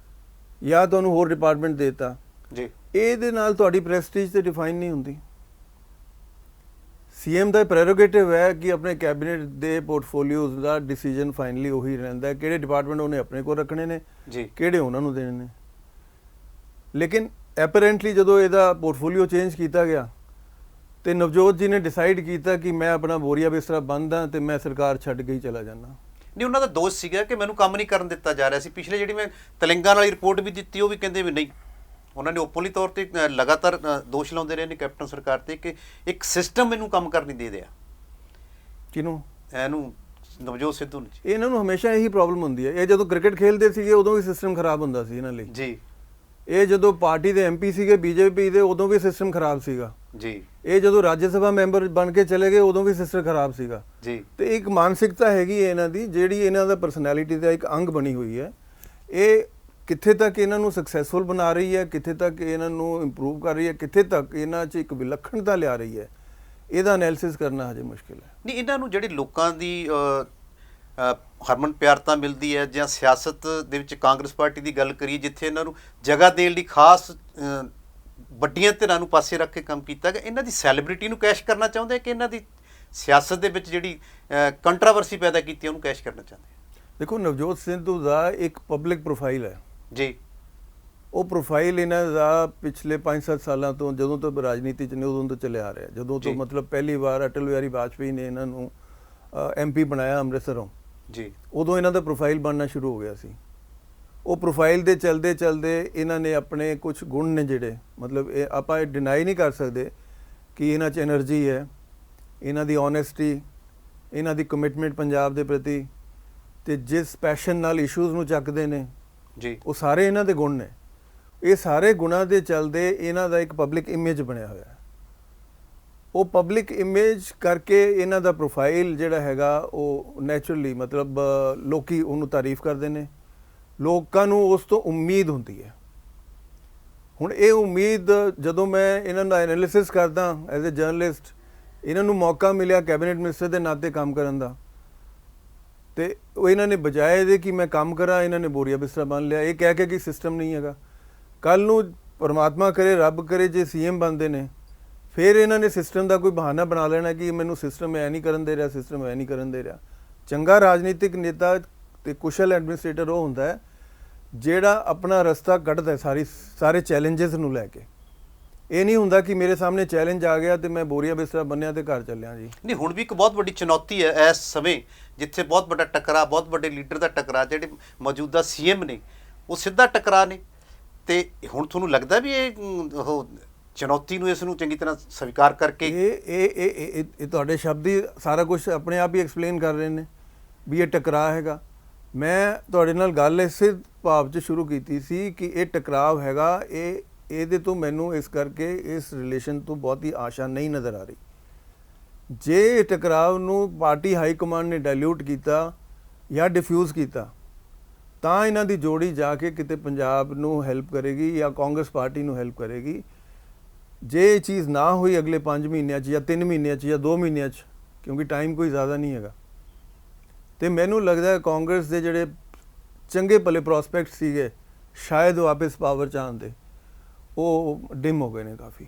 ਜਾਂ ਤੁਹਾਨੂੰ ਹੋਰ ਡਿਪਾਰਟਮੈਂਟ ਦੇ ਦਿੱਤਾ ਜੀ। ਇਹਦੇ ਨਾਲ ਤੁਹਾਡੀ ਪ੍ਰੈਸਟੀਜ ਤੇ ਡਿਫਾਈਨ ਨਹੀਂ ਹੁੰਦੀ। ਸੀਐਮ ਦਾ ਪ੍ਰੈਰੋਗੇਟਿਵ ਹੈ ਕਿ ਆਪਣੇ ਕੈਬਨਿਟ ਦੇ ਪੋਰਟਫੋਲੀਓਜ਼ ਦਾ ਡਿਸੀਜਨ ਫਾਈਨਲੀ ਉਹੀ ਰਹਿੰਦਾ ਹੈ, ਕਿਹੜੇ ਡਿਪਾਰਟਮੈਂਟ ਉਹਨੇ ਆਪਣੇ ਕੋਲ ਰੱਖਣੇ ਨੇ ਜੀ, ਕਿਹੜੇ ਉਹਨਾਂ ਨੂੰ ਦੇਣੇ ਨੇ। ਲੇਕਿਨ ਐਪਰੈਂਟਲੀ ਜਦੋਂ ਇਹਦਾ ਪੋਰਟਫੋਲੀਓ ਚੇਂਜ ਕੀਤਾ ਗਿਆ ਤੇ ਨਵਜੋਤ ਜੀ ਨੇ ਡਿਸਾਈਡ ਕੀਤਾ ਕਿ ਮੈਂ ਆਪਣਾ ਬੋਰੀਆ ਬਿਸਤਰਾ ਬੰਦ ਹਾਂ ਤੇ ਮੈਂ ਸਰਕਾਰ ਛੱਡ ਕੇ ਹੀ ਚਲਾ ਜਾਣਾ। ਨਹੀਂ, ਉਹਨਾਂ ਦਾ ਦੋਸ਼ ਸੀਗਾ ਕਿ ਮੈਨੂੰ ਕੰਮ ਨਹੀਂ ਕਰਨ ਦਿੱਤਾ ਜਾ ਰਿਹਾ ਸੀ। ਪਿਛਲੇ ਜਿਹੜੀ ਮੈਂ ਤੇਲੰਗਾਨਾ ਵਾਲੀ ਰਿਪੋਰਟ ਵੀ ਦਿੱਤੀ ਉਹ ਵੀ ਕਹਿੰਦੇ ਵੀ ਨਹੀਂ, ਉਹਨਾਂ ਨੇ ਓਪਨਲੀ ਤੌਰ ਤੇ ਲਗਾਤਾਰ ਦੋਸ਼ ਲਾਉਂਦੇ ਰਹੇ ਨੇ ਕੈਪਟਨ ਸਰਕਾਰ ਤੇ ਕਿ ਇੱਕ ਸਿਸਟਮ ਮੈਨੂੰ ਕੰਮ ਕਰ ਨਹੀਂ ਦੇ ਰਿਹਾ। ਕਿਹਨੂੰ? ਇਹਨੂੰ ਨਵਜੋਤ ਸਿੱਧੂ ਨੂੰ। ਇਹਨਾਂ ਨੂੰ ਹਮੇਸ਼ਾ ਇਹੀ ਪ੍ਰੋਬਲਮ ਹੁੰਦੀ ਹੈ। ਇਹ ਜਦੋਂ ਕ੍ਰਿਕਟ ਖੇਡਦੇ ਸੀਗੇ ਉਦੋਂ ਵੀ ਸਿਸਟਮ ਖਰਾਬ ਹੁੰਦਾ ਸੀ ਇਹਨਾਂ ਲਈ ਜੀ। ਇਹ ਜਦੋਂ ਪਾਰਟੀ ਦੇ ਐਮਪੀ ਸੀਗੇ ਬੀਜੇਪੀ ਦੇ ਉਦੋਂ ਵੀ ਸਿਸਟਮ ਖਰਾਬ ਸੀਗਾ ਜੀ। ਇਹ ਜਦੋਂ ਰਾਜ ਸਭਾ ਮੈਂਬਰ ਬਣ ਕੇ ਚਲੇ ਗਏ ਉਦੋਂ ਵੀ ਸਿਸਟਮ ਖਰਾਬ ਸੀਗਾ ਜੀ। ਤੇ ਇੱਕ ਮਾਨਸਿਕਤਾ ਹੈਗੀ ਹੈ ਇਹਨਾਂ ਦੀ ਜਿਹੜੀ ਇਹਨਾਂ ਦਾ ਪਰਸਨੈਲਿਟੀ ਦਾ ਇੱਕ ਅੰਗ ਬਣੀ ਹੋਈ ਹੈ। ਇਹ ਕਿੱਥੇ ਤੱਕ ਇਹਨਾਂ ਨੂੰ ਸਕਸੈਸਫੁਲ ਬਣਾ ਰਹੀ ਹੈ, ਕਿੱਥੇ ਤੱਕ ਇਹਨਾਂ ਨੂੰ ਇੰਪਰੂਵ ਕਰ ਰਹੀ ਹੈ, ਕਿੱਥੇ ਤੱਕ ਇਹਨਾਂ 'ਚ ਇੱਕ ਵਿਲੱਖਣਤਾ ਲਿਆ ਰਹੀ ਹੈ, ਇਹਦਾ ਐਨਾਲਿਸਿਸ ਕਰਨਾ ਹਜੇ ਮੁਸ਼ਕਿਲ ਹੈ। ਨਹੀਂ, ਇਹਨਾਂ ਨੂੰ ਜਿਹੜੀ ਲੋਕਾਂ ਦੀ ਹਰਮਨ ਪਿਆਰਤਾ ਮਿਲਦੀ ਹੈ ਜਾਂ ਸਿਆਸਤ ਦੇ ਵਿੱਚ ਕਾਂਗਰਸ ਪਾਰਟੀ ਦੀ ਗੱਲ ਕਰੀਏ ਜਿੱਥੇ ਇਹਨਾਂ ਨੂੰ ਜਗ੍ਹਾ ਦੇਣ ਲਈ ਖਾਸ ਵੱਡੀਆਂ ਧਿਰਾਂ ਨੂੰ ਪਾਸੇ ਰੱਖ ਕੇ ਕੰਮ ਕੀਤਾ ਗਿਆ, ਇਹਨਾਂ ਦੀ ਸੈਲੀਬ੍ਰਿਟੀ ਨੂੰ ਕੈਸ਼ ਕਰਨਾ ਚਾਹੁੰਦੇ ਕਿ ਇਹਨਾਂ ਦੀ ਸਿਆਸਤ ਦੇ ਵਿੱਚ ਜਿਹੜੀ ਕੰਟਰੋਵਰਸੀ ਪੈਦਾ ਕੀਤੀ ਉਹਨੂੰ ਕੈਸ਼ ਕਰਨਾ ਚਾਹੁੰਦੇ? ਦੇਖੋ, ਨਵਜੋਤ ਸਿੱਧੂ ਦਾ ਇੱਕ ਪਬਲਿਕ ਪ੍ਰੋਫਾਈਲ ਹੈ ਜੀ। ਉਹ ਪ੍ਰੋਫਾਈਲ ਇਹਨਾਂ ਦਾ ਪਿਛਲੇ 5-7 ਸਾਲਾਂ ਤੋਂ ਜਦੋਂ ਤੋਂ ਰਾਜਨੀਤੀ 'ਚ ਨੇ ਉਦੋਂ ਤੋਂ ਚੱਲਿਆ ਆ ਰਿਹਾ। ਜਦੋਂ ਤੋਂ ਮਤਲਬ ਪਹਿਲੀ ਵਾਰ ਅਟਲ ਬਿਹਾਰੀ ਵਾਜਪੇਈ ਨੇ ਇਹਨਾਂ ਨੂੰ MP ਬਣਾਇਆ ਅੰਮ੍ਰਿਤਸਰੋਂ ਜੀ, ਉਦੋਂ ਇਹਨਾਂ ਦਾ ਪ੍ਰੋਫਾਈਲ ਬਣਨਾ ਸ਼ੁਰੂ ਹੋ ਗਿਆ ਸੀ। ਉਹ ਪ੍ਰੋਫਾਈਲ ਦੇ ਚਲਦੇ ਇਹਨਾਂ ਨੇ ਆਪਣੇ ਕੁਝ ਗੁਣ ਨੇ ਜਿਹੜੇ ਮਤਲਬ ਇਹ ਆਪਾਂ ਡਿਨਾਈ ਨਹੀਂ ਕਰ ਸਕਦੇ ਕਿ ਇਹਨਾਂ 'ਚ એનર્ਜੀ ਹੈ, ਇਹਨਾਂ ਦੀ ਓਨੈਸਟੀ, ਇਹਨਾਂ ਦੀ ਕਮਿਟਮੈਂਟ ਪੰਜਾਬ ਦੇ ਪ੍ਰਤੀ, ਤੇ ਜਿਸ ਪੈਸ਼ਨ ਨਾਲ ਇਸ਼ੂਜ਼ ਨੂੰ ਚੱਕਦੇ ਨੇ ਜੀ, ਉਹ ਸਾਰੇ ਇਹਨਾਂ ਦੇ ਗੁਣ ਨੇ। ਇਹ ਸਾਰੇ ਗੁਣਾਂ ਦੇ ਚਲਦੇ ਇਹਨਾਂ ਦਾ ਇੱਕ ਪਬਲਿਕ ਇਮੇਜ ਬਣਿਆ ਹੋਇਆ ਹੈ। ਉਹ ਪਬਲਿਕ ਇਮੇਜ ਕਰਕੇ ਇਹਨਾਂ ਦਾ ਪ੍ਰੋਫਾਈਲ ਜਿਹੜਾ ਹੈਗਾ ਉਹ ਨੈਚੁਰਲੀ ਮਤਲਬ ਲੋਕੀ ਉਹਨੂੰ ਤਾਰੀਫ ਕਰਦੇ ਨੇ, ਲੋਕਾਂ ਨੂੰ ਉਸ ਤੋਂ ਉਮੀਦ ਹੁੰਦੀ ਹੈ। ਹੁਣ ਇਹ ਉਮੀਦ ਜਦੋਂ ਮੈਂ ਇਹਨਾਂ ਦਾ ਐਨਾਲਿਸਿਸ ਕਰਦਾ ਐਜ਼ ਅ ਜਰਨਲਿਸਟ, ਇਹਨਾਂ ਨੂੰ ਮੌਕਾ ਮਿਲਿਆ ਕੈਬਨਿਟ ਮਿਨਿਸਟਰ ਦੇ ਨਾਤੇ ਕੰਮ ਕਰਨ ਦਾ, ਤੇ ਉਹ ਇਹਨਾਂ ਨੇ ਬਜਾਏ ਇਹਦੇ ਕਿ ਮੈਂ ਕੰਮ ਕਰਾਂ ਇਹਨਾਂ ਨੇ ਬੋਰੀਆ ਬਿਸਤਰਾ ਬਣ ਲਿਆ ਇਹ ਕਹਿ ਕੇ ਕਿ ਸਿਸਟਮ ਨਹੀਂ ਹੈਗਾ। ਕੱਲ੍ਹ ਨੂੰ ਪਰਮਾਤਮਾ ਕਰੇ ਰੱਬ ਕਰੇ ਜੇ CM ਬਣਦੇ ਨੇ ਫਿਰ ਇਹਨਾਂ ਨੇ ਸਿਸਟਮ ਦਾ ਕੋਈ ਬਹਾਨਾ ਬਣਾ ਲੈਣਾ ਕਿ ਮੈਨੂੰ ਸਿਸਟਮ ਐ ਨਹੀਂ ਕਰਨ ਦੇ ਰਿਹਾ, ਸਿਸਟਮ ਐ ਨਹੀਂ ਕਰਨ ਦੇ ਰਿਹਾ। ਚੰਗਾ ਰਾਜਨੀਤਿਕ ਨੇਤਾ ਤੇ ਕੁਸ਼ਲ ਐਡਮਿਨਿਸਟ੍ਰੇਟਰ ਉਹ ਹੁੰਦਾ ਹੈ ਜਿਹੜਾ ਆਪਣਾ ਰਸਤਾ ਕੱਢਦਾ ਸਾਰੇ ਚੈਲੰਜਸ ਨੂੰ ਲੈ ਕੇ। ਇਹ ਨਹੀਂ ਹੁੰਦਾ ਕਿ ਮੇਰੇ ਸਾਹਮਣੇ ਚੈਲੰਜ ਆ ਗਿਆ ਤੇ ਮੈਂ ਬੋਰੀਆ ਬਿਸਤਰਾ ਬੰਨਿਆ ਤੇ ਘਰ ਚੱਲਿਆ ਜੀ। ਨਹੀਂ, ਹੁਣ ਵੀ ਇੱਕ ਬਹੁਤ ਵੱਡੀ ਚੁਣੌਤੀ ਹੈ ਇਸ ਸਮੇਂ ਜਿੱਥੇ ਬਹੁਤ ਵੱਡਾ ਟਕਰਾਅ, ਬਹੁਤ ਵੱਡੇ ਲੀਡਰ ਦਾ ਟਕਰਾਅ, ਜਿਹੜੇ ਮੌਜੂਦਾ CM ਨੇ ਉਹ ਸਿੱਧਾ ਟਕਰਾ ਨੇ। ਤੇ ਹੁਣ ਤੁਹਾਨੂੰ ਲੱਗਦਾ ਵੀ ਇਹ ਉਹ ਚੁਣੌਤੀ ਨੂੰ, ਇਸ ਨੂੰ ਚੰਗੀ ਤਰ੍ਹਾਂ ਸਵੀਕਾਰ ਕਰਕੇ ਇਹ ਤੁਹਾਡੇ ਸ਼ਬਦ ਹੀ ਸਾਰਾ ਕੁਝ ਆਪਣੇ ਆਪ ਹੀ ਐਕਸਪਲੇਨ ਕਰ ਰਹੇ ਨੇ ਵੀ ਇਹ ਟਕਰਾਅ ਹੈਗਾ। ਮੈਂ ਤੁਹਾਡੇ ਨਾਲ ਗੱਲ ਇਸੇ ਭਾਵ 'ਚ ਸ਼ੁਰੂ ਕੀਤੀ ਸੀ ਕਿ ਇਹ ਟਕਰਾਅ ਹੈਗਾ, ਇਹਦੇ ਤੋਂ ਮੈਨੂੰ ਇਸ ਕਰਕੇ ਇਸ ਰਿਲੇਸ਼ਨ ਤੋਂ ਬਹੁਤੀ ਆਸ਼ਾ ਨਹੀਂ ਨਜ਼ਰ ਆ ਰਹੀ। ਜੇ ਇਹ ਟਕਰਾਅ ਨੂੰ ਪਾਰਟੀ ਹਾਈ ਕਮਾਂਡ ਨੇ ਡਾਇਲਿਊਟ ਕੀਤਾ ਜਾਂ ਡਿਫਿਊਜ਼ ਕੀਤਾ ਤਾਂ ਇਹਨਾਂ ਦੀ ਜੋੜੀ ਜਾ ਕੇ ਕਿਤੇ ਪੰਜਾਬ ਨੂੰ ਹੈਲਪ ਕਰੇਗੀ ਜਾਂ ਕਾਂਗਰਸ ਪਾਰਟੀ ਨੂੰ ਹੈਲਪ ਕਰੇਗੀ। ਜੇ ਇਹ ਚੀਜ਼ ਨਾ ਹੋਈ ਅਗਲੇ 5 ਮਹੀਨਿਆਂ 'ਚ ਜਾਂ 3 ਮਹੀਨਿਆਂ 'ਚ ਜਾਂ 2 ਮਹੀਨਿਆਂ 'ਚ, ਕਿਉਂਕਿ ਟਾਈਮ ਕੋਈ ਜ਼ਿਆਦਾ ਨਹੀਂ ਹੈਗਾ, ਤੇ ਮੈਨੂੰ ਲੱਗਦਾ ਹੈ ਕਾਂਗਰਸ ਦੇ ਜਿਹੜੇ ਚੰਗੇ ਭਲੇ ਪ੍ਰੋਸਪੈਕਟ ਸੀਗੇ ਸ਼ਾਇਦ ਵਾਪਸ ਪਾਵਰ 'ਚ ਆਉਣ ਦੇ, ਉਹ ਡਿਮ ਹੋ ਗਏ ਨੇ ਕਾਫੀ।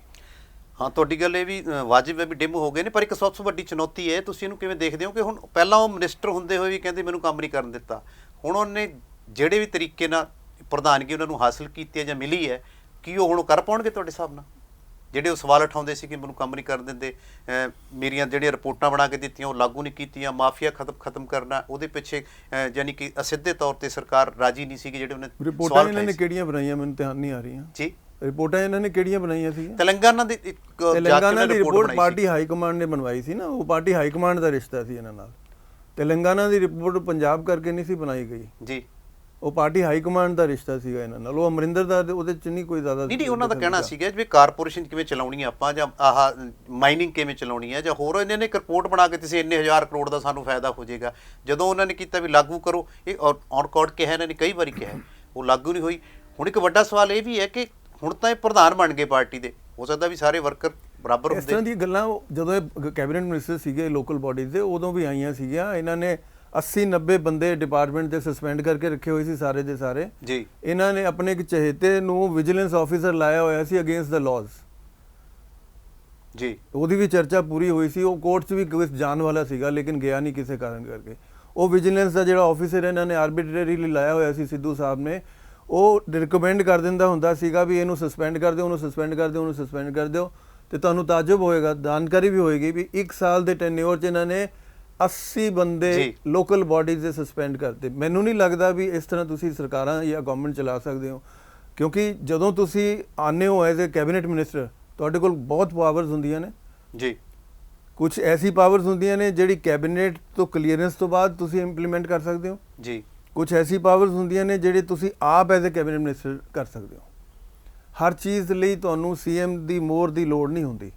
ਹਾਂ, ਤੁਹਾਡੀ ਗੱਲ ਇਹ ਵੀ ਵਾਜਿਬ ਹੈ ਵੀ ਡਿਮ ਹੋ ਗਏ ਨੇ, ਪਰ ਇੱਕ ਸਭ ਤੋਂ ਵੱਡੀ ਚੁਣੌਤੀ ਹੈ, ਤੁਸੀਂ ਇਹਨੂੰ ਕਿਵੇਂ ਦੇਖਦੇ ਹੋ ਕਿ ਹੁਣ ਪਹਿਲਾਂ ਉਹ ਮਿਨਿਸਟਰ ਹੁੰਦੇ ਹੋਏ ਵੀ ਕਹਿੰਦੇ ਮੈਨੂੰ ਕੰਮ ਨਹੀਂ ਕਰਨ ਦਿੱਤਾ, ਹੁਣ ਉਹਨੇ ਜਿਹੜੇ ਵੀ ਤਰੀਕੇ ਨਾਲ ਪ੍ਰਧਾਨਗੀ ਉਹਨਾਂ ਨੂੰ ਹਾਸਲ ਕੀਤੀ ਹੈ ਜਾਂ ਮਿਲੀ ਹੈ, ਕੀ ਉਹ ਹੁਣ ਕਰ ਪਾਉਣਗੇ ਤੁਹਾਡੇ ਹਿਸਾਬ ਨਾਲ? ਜਿਹੜੇ ਉਹ ਸਵਾਲ ਉਠਾਉਂਦੇ ਸੀ ਕਿ ਮੈਨੂੰ ਕੰਮ ਨਹੀਂ ਕਰਨ ਦਿੰਦੇ, ਮੇਰੀਆਂ ਜਿਹੜੀਆਂ ਰਿਪੋਰਟਾਂ ਬਣਾ ਕੇ ਦਿੱਤੀਆਂ ਉਹ ਲਾਗੂ ਨਹੀਂ ਕੀਤੀਆਂ, ਮਾਫੀਆ ਖਤਮ ਕਰਨਾ, ਉਹਦੇ ਪਿੱਛੇ ਯਾਨੀ ਕਿ ਅਸਿੱਧੇ ਤੌਰ ਤੇ ਸਰਕਾਰ ਰਾਜੀ ਨਹੀਂ ਸੀ, ਜਿਹੜੇ ਉਹਨੇ ਰਿਪੋਰਟਾਂ ਇਹਨਾਂ ਨੇ ਕਿਹੜੀਆਂ ਬਣਾਈਆਂ ਮੈਨੂੰ ਧਿਆਨ ਨਹੀਂ ਆ ਰਹੀਆਂ ਜੀ। ਰਿਪੋਰਟਾਂ ਇਹਨਾਂ ਨੇ ਕਿਹੜੀਆਂ ਬਣਾਈਆਂ ਸੀ? ਤੇਲੰਗਾਨਾ ਦੀ ਰਿਪੋਰਟ ਪਾਰਟੀ ਹਾਈ ਕਮਾਂਡ ਨੇ ਬਣਵਾਈ ਸੀ ਨਾ, ਉਹ ਪਾਰਟੀ ਹਾਈ ਕਮਾਂਡ ਦਾ ਰਿਸ਼ਤਾ ਸੀ ਇਹਨਾਂ ਨਾਲ। ਤੇਲੰਗਾਨਾ ਦੀ ਰਿਪੋਰਟ ਪੰਜਾਬ ਕਰਕੇ ਨਹੀਂ ਸੀ ਬਣਾਈ ਗਈ ਜੀ, ਉਹ ਪਾਰਟੀ ਹਾਈ ਕਮਾਂਡ ਦਾ ਰਿਸ਼ਤਾ ਸੀਗਾ ਇਹਨਾਂ ਨਾਲ। ਉਹ ਅਮਰਿੰਦਰ ਦਾ ਉਹਦੇ ਚ ਨਹੀਂ ਕੋਈ ਜ਼ਿਆਦਾ ਨਹੀਂ, ਉਹਨਾਂ ਦਾ ਕਹਿਣਾ ਸੀਗਾ ਜਿਵੇਂ ਕਾਰਪੋਰੇਸ਼ਨ ਕਿਵੇਂ ਚਲਾਉਣੀ ਆਪਾਂ, ਜਾਂ ਆਹ ਮਾਈਨਿੰਗ ਕਿਵੇਂ ਚਲਾਉਣੀ ਹੈ, ਜਾਂ ਹੋਰ ਇਹਨਾਂ ਨੇ ਇੱਕ ਰਿਪੋਰਟ ਬਣਾ ਕੇ ਤੁਸੀਂ ਇੰਨੇ 1000 ਕਰੋੜ ਦਾ ਸਾਨੂੰ ਫਾਇਦਾ ਹੋ ਜਾਏਗਾ। ਜਦੋਂ ਉਹਨਾਂ ਨੇ ਕੀਤਾ ਵੀ ਲਾਗੂ ਕਰੋ, ਇਹ ਔਨ ਰਿਕਾਰਡ ਕਿਹਾ ਇਹਨਾਂ ਨੇ ਕਈ ਵਾਰੀ ਕਿਹਾ, ਉਹ ਲਾਗੂ ਨਹੀਂ ਹੋਈ। ਹੁਣ ਇੱਕ ਵੱਡਾ ਸਵਾਲ ਇਹ ਵੀ ਹੈ ਕਿ ਹੁਣ ਤਾਂ ਇਹ ਪ੍ਰਧਾਨ ਬਣ ਗਏ ਪਾਰਟੀ ਦੇ, ਹੋ ਸਕਦਾ ਵੀ ਸਾਰੇ ਵਰਕਰ ਬਰਾਬਰ ਹੁੰਦੇ। ਇਸ ਤਰ੍ਹਾਂ ਦੀਆਂ ਗੱਲਾਂ ਜਦੋਂ ਇਹ ਕੈਬਨਿਟ ਮਿਨਿਸਟਰ ਸੀਗੇ ਲੋਕਲ ਬਾਡੀਜ਼ ਦੇ, ਉਦੋਂ ਵੀ ਆਈਆਂ ਸੀਗੀਆਂ। ਇਹਨਾਂ ਨੇ 80-90 ਬੰਦੇ ਡਿਪਾਰਟਮੈਂਟ ਦੇ ਸਸਪੈਂਡ ਕਰਕੇ ਰੱਖੇ ਹੋਏ ਸੀ ਸਾਰੇ ਦੇ ਸਾਰੇ ਜੀ। ਇਹਨਾਂ ਨੇ ਆਪਣੇ ਇੱਕ ਚਹੇਤੇ ਨੂੰ ਵਿਜੀਲੈਂਸ ਆਫੀਸਰ ਲਾਇਆ ਹੋਇਆ ਸੀ ਅਗੇਂਸਟ ਦਾ ਲਾਜ਼ ਜੀ, ਉਹਦੀ ਵੀ ਚਰਚਾ ਪੂਰੀ ਹੋਈ ਸੀ। ਉਹ ਕੋਰਟ 'ਚ ਵੀ ਜਾਣ ਵਾਲਾ ਸੀਗਾ ਲੇਕਿਨ ਗਿਆ ਨਹੀਂ ਕਿਸੇ ਕਾਰਨ ਕਰਕੇ। ਉਹ ਵਿਜੀਲੈਂਸ ਦਾ ਜਿਹੜਾ ਆਫੀਸਰ ਇਹਨਾਂ ਨੇ ਆਰਬਿਟਰਰੀਲੀ ਲਾਇਆ ਹੋਇਆ ਸੀ ਸਿੱਧੂ ਸਾਹਿਬ ਨੇ, ਉਹ ਰਿਕਮੈਂਡ ਕਰ ਦਿੰਦਾ ਹੁੰਦਾ ਸੀਗਾ ਵੀ ਇਹਨੂੰ ਸਸਪੈਂਡ ਕਰ ਦਿਓ, ਉਹਨੂੰ ਸਸਪੈਂਡ ਕਰ ਦਿਓ, ਉਹਨੂੰ ਸਸਪੈਂਡ ਕਰ ਦਿਓ। ਤੇ ਤੁਹਾਨੂੰ ਤਾਜਬ ਹੋਏਗਾ, ਜਾਣਕਾਰੀ ਵੀ ਹੋਏਗੀ ਵੀ 1 ਸਾਲ ਦੇ ਟੈਨਿਓਰ 'ਚ ਇਹਨਾਂ ਨੇ 80 ਬੰਦੇ ਲੋਕਲ ਬਾਡੀਜ਼ ਦੇ ਸਸਪੈਂਡ ਕਰਤੇ। ਮੈਨੂੰ ਨਹੀਂ ਲੱਗਦਾ ਵੀ ਇਸ ਤਰ੍ਹਾਂ ਤੁਸੀਂ ਸਰਕਾਰਾਂ ਜਾਂ ਗਵਰਨਮੈਂਟ ਚਲਾ ਸਕਦੇ ਹੋ, ਕਿਉਂਕਿ ਜਦੋਂ ਤੁਸੀਂ ਆਨੇ ਹੋ ਐਜ਼ ਏ ਕੈਬਨਿਟ ਮਿਨਿਸਟਰ ਤੁਹਾਡੇ ਕੋਲ ਬਹੁਤ ਪਾਵਰਸ ਹੁੰਦੀਆਂ ਨੇ ਜੀ। ਕੁਝ ਐਸੀ ਪਾਵਰਸ ਹੁੰਦੀਆਂ ਨੇ ਜਿਹੜੀ ਕੈਬਨਿਟ ਤੋਂ ਕਲੀਅਰੈਂਸ ਤੋਂ ਬਾਅਦ ਤੁਸੀਂ ਇੰਪਲੀਮੈਂਟ ਕਰ ਸਕਦੇ ਹੋ ਜੀ। ਕੁਝ ਐਸੀ ਪਾਵਰਸ ਹੁੰਦੀਆਂ ਨੇ ਜਿਹੜੇ ਤੁਸੀਂ ਆਪ ਐਜ਼ ਏ ਕੈਬਨਿਟ ਮਿਨਿਸਟਰ ਕਰ ਸਕਦੇ ਹੋ। ਹਰ ਚੀਜ਼ ਲਈ ਤੁਹਾਨੂੰ ਸੀਐਮ ਦੀ ਮੋਹਰ ਦੀ ਲੋੜ ਨਹੀਂ ਹੁੰਦੀ।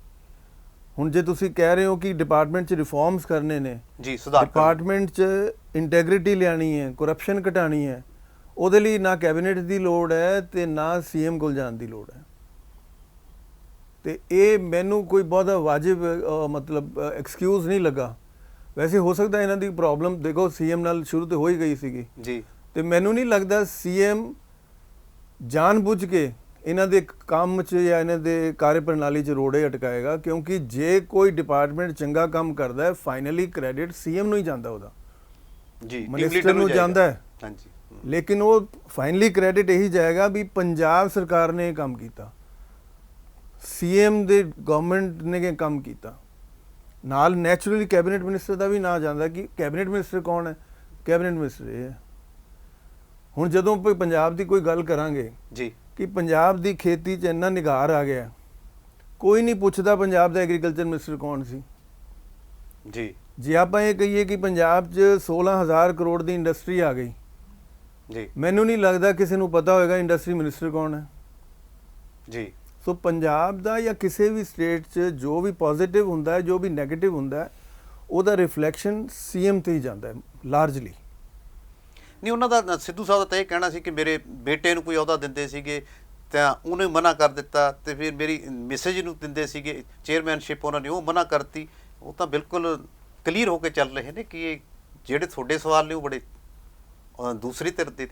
ਹੁਣ ਜੇ ਤੁਸੀਂ ਕਹਿ ਰਹੇ ਹੋ ਕਿ ਡਿਪਾਰਟਮੈਂਟ 'ਚ ਰਿਫਾਰਮਸ ਕਰਨੇ ਨੇ ਜੀ, ਸੁਧਾਰ ਡਿਪਾਰਟਮੈਂਟ 'ਚ ਇੰਟੈਗ੍ਰਿਟੀ ਲਿਆਣੀ ਹੈ, ਕਰਪਸ਼ਨ ਘਟਾਣੀ ਹੈ, ਉਹਦੇ ਲਈ ਨਾ ਕੈਬਨਿਟ ਦੀ ਲੋੜ ਹੈ ਤੇ ਨਾ ਸੀਐਮ ਕੋਲ ਜਾਣ ਦੀ ਲੋੜ ਹੈ। ਤੇ ਇਹ ਮੈਨੂੰ ਕੋਈ ਬਹੁਤਾ ਵਾਜਿਬ ਮਤਲਬ ਐਕਸਕਿਊਜ਼ ਨਹੀਂ ਲੱਗਾ। ਵੈਸੇ ਹੋ ਸਕਦਾ ਇਹਨਾਂ ਦੀ ਪ੍ਰੋਬਲਮ ਦੇਖੋ ਸੀਐਮ ਨਾਲ ਸ਼ੁਰੂ ਤੋਂ ਹੋ ਹੀ ਗਈ ਸੀਗੀ ਜੀ, ਤੇ ਮੈਨੂੰ ਨਹੀਂ ਲੱਗਦਾ ਸੀਐਮ ਜਾਣਬੁੱਝ ਕੇ ਇਹਨਾਂ ਦੇ ਕੰਮ 'ਚ ਜਾਂ ਇਹਨਾਂ ਦੇ ਕਾਰਜ ਪ੍ਰਣਾਲੀ 'ਚ ਰੋੜੇ ਅਟਕਾਏਗਾ, ਕਿਉਂਕਿ ਜੇ ਕੋਈ ਡਿਪਾਰਟਮੈਂਟ ਚੰਗਾ ਕੰਮ ਕਰਦਾ ਹੈ ਫਾਈਨਲੀ ਕ੍ਰੈਡਿਟ ਸੀਐਮ ਨੂੰ ਹੀ ਜਾਂਦਾ, ਉਹਦਾ ਜੀ ਮਿਨਿਸਟਰ ਨੂੰ ਜਾਂਦਾ ਹੈ ਹਾਂਜੀ, ਲੇਕਿਨ ਉਹ ਫਾਈਨਲੀ ਕ੍ਰੈਡਿਟ ਇਹੀ ਜਾਏਗਾ ਵੀ ਪੰਜਾਬ ਸਰਕਾਰ ਨੇ ਇਹ ਕੰਮ ਕੀਤਾ, ਸੀਐਮ ਦੇ ਗਵਰਨਮੈਂਟ ਨੇ ਕੰਮ ਕੀਤਾ। ਨਾਲ ਨੈਚੁਰਲੀ ਕੈਬਨਿਟ ਮਿਨਿਸਟਰ ਦਾ ਵੀ ਨਾਂ ਜਾਂਦਾ ਕਿ ਕੈਬਨਿਟ ਮਿਨਿਸਟਰ ਕੌਣ ਹੈ, ਕੈਬਨਿਟ ਮਿਨਿਸਟਰ ਇਹ ਹੈ। ਹੁਣ ਜਦੋਂ ਆਪਾਂ ਪੰਜਾਬ ਦੀ ਕੋਈ ਗੱਲ ਕਰਾਂਗੇ ਜੀ ਕਿ ਪੰਜਾਬ ਦੀ ਖੇਤੀ 'ਚ ਇੰਨਾ ਨਿਗਾਰ ਆ ਗਿਆ, ਕੋਈ ਨਹੀਂ ਪੁੱਛਦਾ ਪੰਜਾਬ ਦਾ ਐਗਰੀਕਲਚਰ ਮਿਨਿਸਟਰ ਕੌਣ ਸੀ ਜੀ। ਜੇ ਆਪਾਂ ਇਹ ਕਹੀਏ ਕਿ ਪੰਜਾਬ 'ਚ 16,000 ਕਰੋੜ ਦੀ ਇੰਡਸਟਰੀ ਆ ਗਈ ਜੀ, ਮੈਨੂੰ ਨਹੀਂ ਲੱਗਦਾ ਕਿਸੇ ਨੂੰ ਪਤਾ ਹੋਏਗਾ ਇੰਡਸਟਰੀ ਮਿਨਿਸਟਰ ਕੌਣ ਹੈ ਜੀ। ਸੋ ਪੰਜਾਬ ਦਾ ਜਾਂ ਕਿਸੇ ਵੀ ਸਟੇਟ 'ਚ ਜੋ ਵੀ ਪੋਜ਼ਿਟਿਵ ਹੁੰਦਾ ਹੈ, ਜੋ ਵੀ ਨੈਗੇਟਿਵ ਹੁੰਦਾ ਹੈ, ਉਹਦਾ ਰਿਫਲੈਕਸ਼ਨ ਸੀਐਮ 'ਤੇ ਹੀ ਜਾਂਦਾ ਹੈ ਲਾਰਜਲੀ। ਨਹੀਂ, ਉਹਨਾਂ ਦਾ ਸਿੱਧੂ ਸਾਹਿਬ ਦਾ ਤਾਂ ਇਹ ਕਹਿਣਾ ਸੀ ਕਿ ਮੇਰੇ ਬੇਟੇ ਨੂੰ ਕੋਈ ਅਹੁਦਾ ਦਿੰਦੇ ਸੀਗੇ ਤਾਂ ਉਹਨੇ ਮਨਾ ਕਰ ਦਿੱਤਾ, ਤੇ ਫਿਰ ਮੇਰੀ ਮਿਸੇਜ ਨੂੰ ਦਿੰਦੇ ਸੀਗੇ ਚੇਅਰਮੈਨਸ਼ਿਪ, ਉਹਨਾਂ ਨੇ ਉਹ ਮਨਾ ਕਰਤੀ। ਉਹ ਤਾਂ ਬਿਲਕੁਲ ਕਲੀਅਰ ਹੋ ਕੇ ਚੱਲ ਰਹੇ ਨੇ ਕਿ ਇਹ ਜਿਹੜੇ ਤੁਹਾਡੇ ਸਵਾਲ ਨੇ ਉਹ ਬੜੇ ਦੂਸਰੀ ਧਿਰ ਦੇ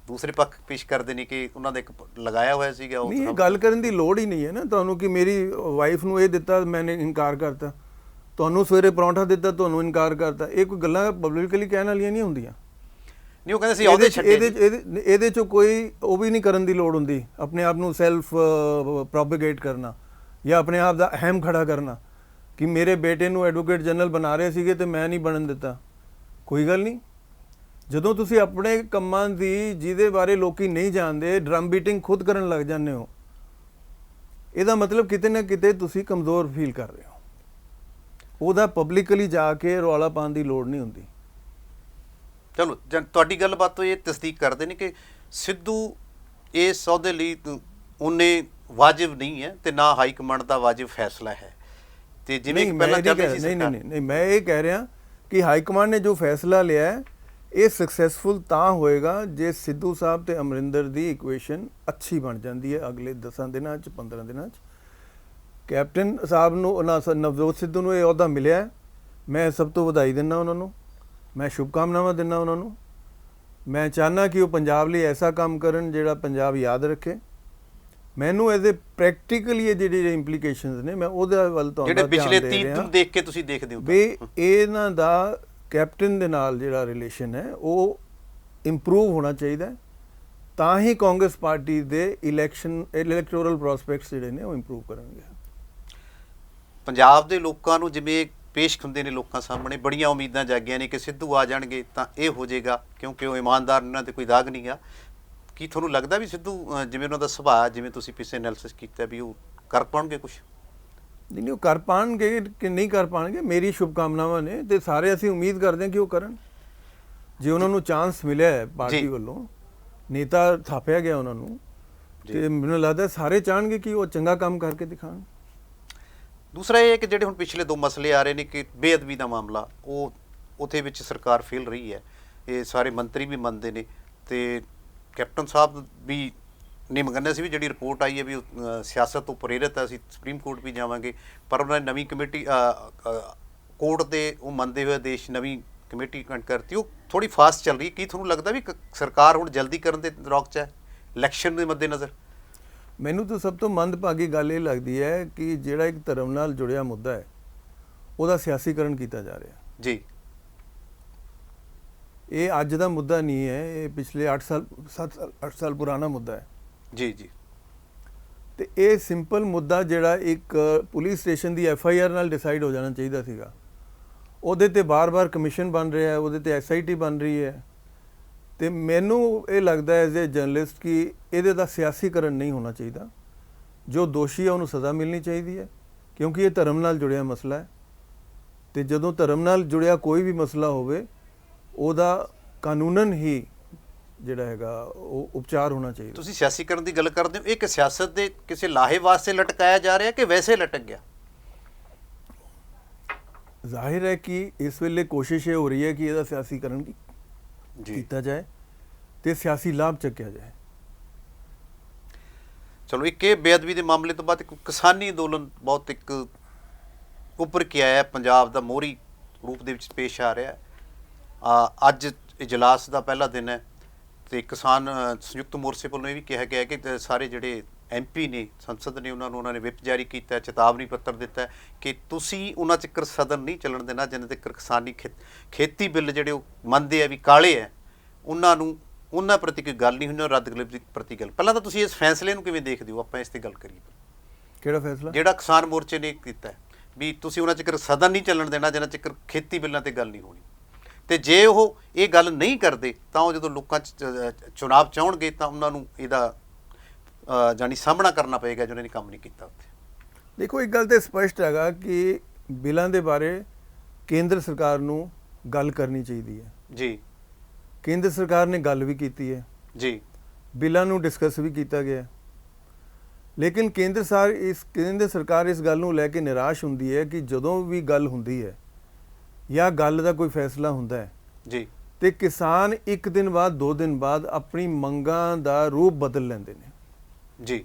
ਦੂਸਰੇ ਪੱਖ ਪੇਸ਼ ਕਰਦੇ ਨੇ ਕਿ ਉਹਨਾਂ ਦਾ ਇੱਕ ਲਗਾਇਆ ਹੋਇਆ ਸੀਗਾ। ਉਹ ਨਹੀਂ, ਗੱਲ ਕਰਨ ਦੀ ਲੋੜ ਹੀ ਨਹੀਂ ਹੈ ਨਾ ਤੁਹਾਨੂੰ ਕਿ ਮੇਰੀ ਵਾਈਫ ਨੂੰ ਇਹ ਦਿੱਤਾ ਮੈਨੇ ਇਨਕਾਰ ਕਰਤਾ, ਤੁਹਾਨੂੰ ਸਵੇਰੇ ਪਰੌਂਠਾ ਦਿੱਤਾ ਤੁਹਾਨੂੰ ਇਨਕਾਰ ਕਰਤਾ। ਇਹ ਕੋਈ ਗੱਲਾਂ ਪਬਲਿਕਲੀ ਕਹਿਣ ਵਾਲੀਆਂ ਨਹੀਂ ਹੁੰਦੀਆਂ। ਨਹੀਂ, ਉਹ ਕਹਿੰਦੇ ਸੀ ਇਹਦੇ 'ਚ ਕੋਈ ਉਹ ਵੀ ਨਹੀਂ ਕਰਨ ਦੀ ਲੋੜ ਹੁੰਦੀ, ਆਪਣੇ ਆਪ ਨੂੰ ਸੈਲਫ ਪ੍ਰੋਪਗੇਟ ਕਰਨਾ ਜਾਂ ਆਪਣੇ ਆਪ ਦਾ ਅਹਿਮ ਖੜਾ ਕਰਨਾ ਕਿ ਮੇਰੇ ਬੇਟੇ ਨੂੰ ਐਡਵੋਕੇਟ ਜਨਰਲ ਬਣਾ ਰਹੇ ਸੀਗੇ ਤੇ ਮੈਂ ਨਹੀਂ ਬਣਨ ਦਿੱਤਾ। ਕੋਈ ਗੱਲ ਨਹੀਂ, ਜਦੋਂ ਤੁਸੀਂ ਆਪਣੇ ਕੰਮਾਂ ਦੀ ਜਿਹਦੇ ਬਾਰੇ ਲੋਕੀ ਨਹੀਂ ਜਾਣਦੇ ਡਰਮ ਬੀਟਿੰਗ ਖੁਦ ਕਰਨ ਲੱਗ ਜਾਂਦੇ ਹੋ, ਇਹਦਾ ਮਤਲਬ ਕਿਤੇ ਨਾ ਕਿਤੇ ਤੁਸੀਂ ਕਮਜ਼ੋਰ ਫੀਲ ਕਰ ਰਹੇ ਹੋ। ਉਹਦਾ ਪਬਲਿਕਲੀ ਜਾ ਕੇ ਰੌਲਾ ਪਾਉਣ ਦੀ ਲੋੜ ਨਹੀਂ ਹੁੰਦੀ। ਚਲੋ ਤੁਹਾਡੀ ਗੱਲਬਾਤ ਤੋਂ ਇਹ ਤਸਦੀਕ ਕਰਦੇ ਨੇ ਕਿ ਸਿੱਧੂ ਇਸ ਸੌਦੇ ਲਈ ਉਹਨੇ ਵਾਜਿਬ ਨਹੀਂ ਹੈ ਤੇ ਨਾ ਹਾਈ ਕਮਾਂਡ ਦਾ ਵਾਜਿਬ ਫੈਸਲਾ ਹੈ। ਤੇ ਜਿਵੇਂ ਪਹਿਲਾਂ ਕਹਿੰਦੇ ਸੀ ਨਹੀਂ ਨਹੀਂ ਨਹੀਂ, ਮੈਂ ਇਹ ਕਹਿ ਰਿਹਾ ਕਿ ਹਾਈ ਕਮਾਂਡ ਨੇ ਜੋ ਫੈਸਲਾ ਲਿਆ ਹੈ ਇਹ ਸਕਸੈਸਫੁਲ ਤਾਂ ਹੋਏਗਾ ਜੇ ਸਿੱਧੂ ਸਾਹਿਬ ਤੇ ਅਮਰਿੰਦਰ ਦੀ ਇਕੁਏਸ਼ਨ ਅੱਛੀ ਬਣ ਜਾਂਦੀ ਹੈ ਅਗਲੇ 10 ਦਿਨਾਂ 'ਚ 15 ਦਿਨਾਂ 'ਚ। ਕੈਪਟਨ ਸਾਹਿਬ ਨੂੰ ਨਵਜੋਤ ਸਿੱਧੂ ਨੂੰ ਇਹ ਅਹੁਦਾ ਮਿਲਿਆ, ਮੈਂ ਸਭ ਤੋਂ ਵਧਾਈ ਦਿੰਦਾ ਉਹਨਾਂ ਨੂੰ, ਮੈਂ ਸ਼ੁਭਕਾਮਨਾਵਾਂ ਦਿੰਦਾ ਉਹਨਾਂ ਨੂੰ। ਮੈਂ ਚਾਹੁੰਦਾ ਕਿ ਉਹ ਪੰਜਾਬ ਲਈ ਐਸਾ ਕੰਮ ਕਰਨ ਜਿਹੜਾ ਪੰਜਾਬ ਯਾਦ ਰੱਖੇ। ਮੈਨੂੰ ਇਹਦੇ ਪ੍ਰੈਕਟੀਕਲੀ ਇਹ ਜਿਹੜੇ ਇੰਪਲੀਕੇਸ਼ਨਸ ਨੇ ਮੈਂ ਉਹਦੇ ਵੱਲ ਤੁਹਾਨੂੰ ਜਿਹੜੇ ਪਿਛਲੇ 30 ਨੂੰ ਦੇਖ ਕੇ ਤੁਸੀਂ ਦੇਖਦੇ ਹੋ ਵੀ ਇਹਨਾਂ ਦਾ ਕੈਪਟਨ ਦੇ ਨਾਲ ਜਿਹੜਾ ਰਿਲੇਸ਼ਨ ਹੈ ਉਹ ਇੰਪਰੂਵ ਹੋਣਾ ਚਾਹੀਦਾ, ਤਾਂ ਹੀ ਕਾਂਗਰਸ ਪਾਰਟੀ ਦੇ ਇਲੈਕਟੋਰਲ ਪ੍ਰੋਸਪੈਕਟਸ ਜਿਹੜੇ ਨੇ ਉਹ ਇੰਪਰੂਵ ਕਰਨਗੇ। ਪੰਜਾਬ ਦੇ ਲੋਕਾਂ ਨੂੰ ਜਿਵੇਂ ਪੇਸ਼ ਹੁੰਦੇ ਨੇ ਲੋਕਾਂ ਸਾਹਮਣੇ ਬੜੀਆਂ ਉਮੀਦਾਂ ਜਾਗੀਆਂ ਨੇ ਕਿ ਸਿੱਧੂ ਆ ਜਾਣਗੇ ਤਾਂ ਇਹ ਹੋ ਜਾਏਗਾ, ਕਿਉਂਕਿ ਉਹ ਇਮਾਨਦਾਰ, ਉਹਨਾਂ ਤੇ ਕੋਈ ਦਾਗ ਨਹੀਂ ਆ। ਕੀ ਤੁਹਾਨੂੰ ਲੱਗਦਾ ਵੀ ਸਿੱਧੂ ਜਿਵੇਂ ਉਹਨਾਂ ਦਾ ਸੁਭਾਅ, ਜਿਵੇਂ ਤੁਸੀਂ ਪਿੱਛੇ ਐਨਾਲਿਸਿਸ ਕੀਤਾ, ਵੀ ਉਹ ਕਰ ਪਾਉਣਗੇ ਕੁਝ? ਨਹੀਂ ਉਹ ਕਰ ਪਾਉਣਗੇ ਕਿ ਨਹੀਂ ਕਰ ਪਾਉਣਗੇ, ਮੇਰੀ ਸ਼ੁਭਕਾਮਨਾਵਾਂ ਨੇ ਤੇ ਸਾਰੇ ਅਸੀਂ ਉਮੀਦ ਕਰਦੇ ਹਾਂ ਕਿ ਉਹ ਕਰਨ। ਜੇ ਉਹਨਾਂ ਨੂੰ ਚਾਂਸ ਮਿਲਿਆ ਹੈ ਪਾਰਟੀ ਵੱਲੋਂ, ਨੇਤਾ ਥਾਪਿਆ ਗਿਆ ਉਹਨਾਂ ਨੂੰ, ਤੇ ਮੈਨੂੰ ਲੱਗਦਾ ਸਾਰੇ ਚਾਹਣਗੇ ਕਿ ਉਹ ਚੰਗਾ ਕੰਮ ਕਰਕੇ ਦਿਖਾਣ। ਦੂਸਰਾ ਇਹ ਕਿ ਜਿਹੜੇ ਹੁਣ ਪਿਛਲੇ 2 ਮਸਲੇ ਆ ਰਹੇ ਨੇ ਕਿ ਬੇਅਦਬੀ ਦਾ ਮਾਮਲਾ, ਉਹ ਉਹਦੇ ਵਿੱਚ ਸਰਕਾਰ ਫੇਲ ਰਹੀ ਹੈ, ਇਹ ਸਾਰੇ ਮੰਤਰੀ ਵੀ ਮੰਨਦੇ ਨੇ ਤੇ ਕੈਪਟਨ ਸਾਹਿਬ ਵੀ ਨੇ ਮੰਗਿਆ ਸੀ ਵੀ ਜਿਹੜੀ ਰਿਪੋਰਟ ਆਈ ਹੈ ਵੀ ਸਿਆਸਤ ਤੋਂ ਪ੍ਰੇਰਿਤ ਹੈ, ਅਸੀਂ ਸੁਪਰੀਮ ਕੋਰਟ ਵੀ ਜਾਵਾਂਗੇ, ਪਰ ਉਹਨਾਂ ਨੇ ਨਵੀਂ ਕਮੇਟੀ ਕੋਰਟ ਦੇ ਉਹ ਮੰਨਦੇ ਹੋਏ ਆਦੇਸ਼ ਨਵੀਂ ਕਮੇਟੀ ਕਰਤੀ, ਉਹ ਥੋੜੀ ਫਾਸਟ ਚੱਲ ਰਹੀ। ਕੀ ਤੁਹਾਨੂੰ ਲੱਗਦਾ ਵੀ ਸਰਕਾਰ ਹੁਣ ਜਲਦੀ ਕਰਨ ਦੇ ਰੌਕ 'ਚ ਹੈ ਇਲੈਕਸ਼ਨ ਦੇ ਮੱਦੇਨਜ਼ਰ? ਮੈਨੂੰ ਤਾਂ ਸਭ ਤੋਂ ਮੰਦਭਾਗੀ ਗੱਲ ਇਹ ਲੱਗਦੀ ਹੈ ਕਿ ਜਿਹੜਾ ਇੱਕ ਧਰਮ ਨਾਲ ਜੁੜਿਆ ਮੁੱਦਾ ਹੈ ਉਹਦਾ ਸਿਆਸੀਕਰਨ ਕੀਤਾ ਜਾ ਰਿਹਾ ਜੀ। ਇਹ ਅੱਜ ਦਾ ਮੁੱਦਾ ਨਹੀਂ ਹੈ, ਇਹ ਪਿਛਲੇ 8 ਸਾਲ ਪੁਰਾਣਾ ਮੁੱਦਾ ਹੈ ਜੀ ਜੀ। ਤੇ ਇਹ ਸਿੰਪਲ ਮੁੱਦਾ ਜਿਹੜਾ ਇੱਕ ਪੁਲਿਸ ਸਟੇਸ਼ਨ ਦੀ FIR ਨਾਲ ਡਿਸਾਈਡ ਹੋ ਜਾਣਾ ਚਾਹੀਦਾ ਸੀਗਾ, ਉਹਦੇ ਤੇ ਬਾਰ-ਬਾਰ ਕਮਿਸ਼ਨ ਬਣ ਰਿਹਾ ਹੈ, ਉਹਦੇ ਤੇ SIT ਬਣ ਰਹੀ ਹੈ। ਤੇ ਮੈਨੂੰ ਇਹ ਲੱਗਦਾ ਐਜ਼ ਏ ਜਰਨਲਿਸਟ ਕਿ ਇਹਦੇ ਦਾ ਸਿਆਸੀਕਰਨ ਨਹੀਂ ਹੋਣਾ ਚਾਹੀਦਾ। ਜੋ ਦੋਸ਼ੀ ਹੈ ਉਹਨੂੰ ਸਜ਼ਾ ਮਿਲਣੀ ਚਾਹੀਦੀ ਹੈ, ਕਿਉਂਕਿ ਇਹ ਧਰਮ ਨਾਲ ਜੁੜਿਆ ਮਸਲਾ ਹੈ ਤੇ ਜਦੋਂ ਧਰਮ ਨਾਲ ਜੁੜਿਆ ਕੋਈ ਵੀ ਮਸਲਾ ਹੋਵੇ ਉਹਦਾ ਕਾਨੂੰਨਨ ਹੀ ਜਿਹੜਾ ਹੈਗਾ ਉਹ ਉਪਚਾਰ ਹੋਣਾ ਚਾਹੀਦਾ। ਤੁਸੀਂ ਸਿਆਸੀਕਰਨ ਦੀ ਗੱਲ ਕਰਦੇ ਹੋ, ਇਹ ਕਿ ਸਿਆਸਤ ਦੇ ਕਿਸੇ ਲਾਹੇ ਵਾਸਤੇ ਲਟਕਾਇਆ ਜਾ ਰਿਹਾ ਕਿ ਵੈਸੇ ਲਟਕ ਗਿਆ? ਜ਼ਾਹਿਰ ਹੈ ਕਿ ਇਸ ਵੇਲੇ ਕੋਸ਼ਿਸ਼ ਇਹ ਹੋ ਰਹੀ ਹੈ ਕਿ ਇਹਦਾ ਸਿਆਸੀਕਰਨ ਕੀਤਾ ਜਾਏ ਤੇ ਸਿਆਸੀ ਲਾਭ ਚੱਕਿਆ ਜਾਏ। ਚਲੋ, ਇੱਕ ਇਹ ਬੇਅਦਬੀ ਦੇ ਮਾਮਲੇ ਤੋਂ ਬਾਅਦ ਇੱਕ ਕਿਸਾਨੀ ਅੰਦੋਲਨ ਬਹੁਤ ਇੱਕ ਉੱਪਰ ਕੇ ਆਇਆ, ਪੰਜਾਬ ਦਾ ਮੋਹਰੀ ਰੂਪ ਦੇ ਵਿੱਚ ਪੇਸ਼ ਆ ਰਿਹਾ। ਅੱਜ ਇਜਲਾਸ ਦਾ ਪਹਿਲਾ ਦਿਨ ਹੈ ਤੇ ਕਿਸਾਨ ਸੰਯੁਕਤ ਮੋਰਚੇ ਵੱਲੋਂ ਇਹ ਵੀ ਕਿਹਾ ਗਿਆ ਕਿ ਸਾਰੇ ਜਿਹੜੇ MP ਨੇ, ਸੰਸਦ ਨੇ, ਉਹਨਾਂ ਨੇ ਵਿਪ ਜਾਰੀ ਕੀਤਾ, ਚੇਤਾਵਨੀ ਪੱਤਰ ਦਿੱਤਾ ਕਿ ਤੁਸੀਂ ਉਹਨਾਂ ਚਿਰ ਸਦਨ ਨਹੀਂ ਚੱਲਣ ਦੇਣਾ ਜਿੰਨੇ ਤੱਕ ਕਿਸਾਨੀ ਖੇਤੀ ਬਿੱਲ ਜਿਹੜੇ ਉਹ ਮੰਨਦੇ ਆ ਵੀ ਕਾਲੇ ਹੈ, ਉਹਨਾਂ ਪ੍ਰਤੀ ਕੋਈ ਗੱਲ ਨਹੀਂ ਹੁੰਦੀ, ਰੱਦ ਗਲੇ ਪ੍ਰਤੀ ਗੱਲ। ਪਹਿਲਾਂ ਤਾਂ ਤੁਸੀਂ ਇਸ ਫੈਸਲੇ ਨੂੰ ਕਿਵੇਂ ਦੇਖਦੇ ਹੋ? ਆਪਾਂ ਇਸ ਤੇ ਗੱਲ ਕਰੀਏ। ਕਿਹੜਾ ਫੈਸਲਾ? ਜਿਹੜਾ ਕਿਸਾਨ ਮੋਰਚੇ ਨੇ ਕੀਤਾ ਵੀ ਤੁਸੀਂ ਉਹਨਾਂ ਚਿਰ ਸਦਨ ਨਹੀਂ ਚੱਲਣ ਦੇਣਾ ਜਿੰਨਾ ਚਿਰ ਖੇਤੀ ਬਿੱਲਾਂ ਤੇ ਗੱਲ ਨਹੀਂ ਹੋਣੀ, ਤੇ ਜੇ ਉਹ ਇਹ ਗੱਲ ਨਹੀਂ ਕਰਦੇ ਤਾਂ ਉਹ ਜਦੋਂ ਲੋਕਾਂ 'ਚ ਚੁਣਾਵ ਚਾਹਣਗੇ ਤਾਂ ਉਹਨਾਂ ਨੂੰ ਇਹਦਾ ਜਾਨੀ ਸਾਹਮਣਾ ਕਰਨਾ ਪਏਗਾ ਜਿਹਨਾਂ ਨੇ ਕੰਮ ਨਹੀਂ ਕੀਤਾ ਉੱਥੇ। ਦੇਖੋ, ਇੱਕ ਗੱਲ ਤੇ ਸਪਸ਼ਟ ਹੈਗਾ ਕਿ ਬਿੱਲਾਂ ਦੇ ਬਾਰੇ ਕੇਂਦਰ ਸਰਕਾਰ ਨੂੰ ਗੱਲ ਕਰਨੀ ਚਾਹੀਦੀ ਹੈ ਜੀ। ਕੇਂਦਰ ਸਰਕਾਰ ਨੇ ਗੱਲ ਵੀ ਕੀਤੀ ਹੈ ਜੀ, ਬਿੱਲਾਂ ਨੂੰ ਡਿਸਕਸ ਵੀ ਕੀਤਾ ਗਿਆ, ਲੇਕਿਨ ਕੇਂਦਰ ਸਰਕਾਰ ਇਸ ਗੱਲ ਨੂੰ ਲੈ ਕੇ ਨਿਰਾਸ਼ ਹੁੰਦੀ ਹੈ ਕਿ ਜਦੋਂ ਵੀ ਗੱਲ ਹੁੰਦੀ ਹੈ ਜਾਂ ਗੱਲ ਦਾ ਕੋਈ ਫੈਸਲਾ ਹੁੰਦਾ ਹੈ ਜੀ, ਤੇ ਕਿਸਾਨ ਇੱਕ ਦਿਨ ਬਾਅਦ 2 ਦਿਨ ਬਾਅਦ ਆਪਣੀ ਮੰਗਾਂ ਦਾ ਰੂਪ ਬਦਲ ਲੈਂਦੇ ਨੇ ਜੀ।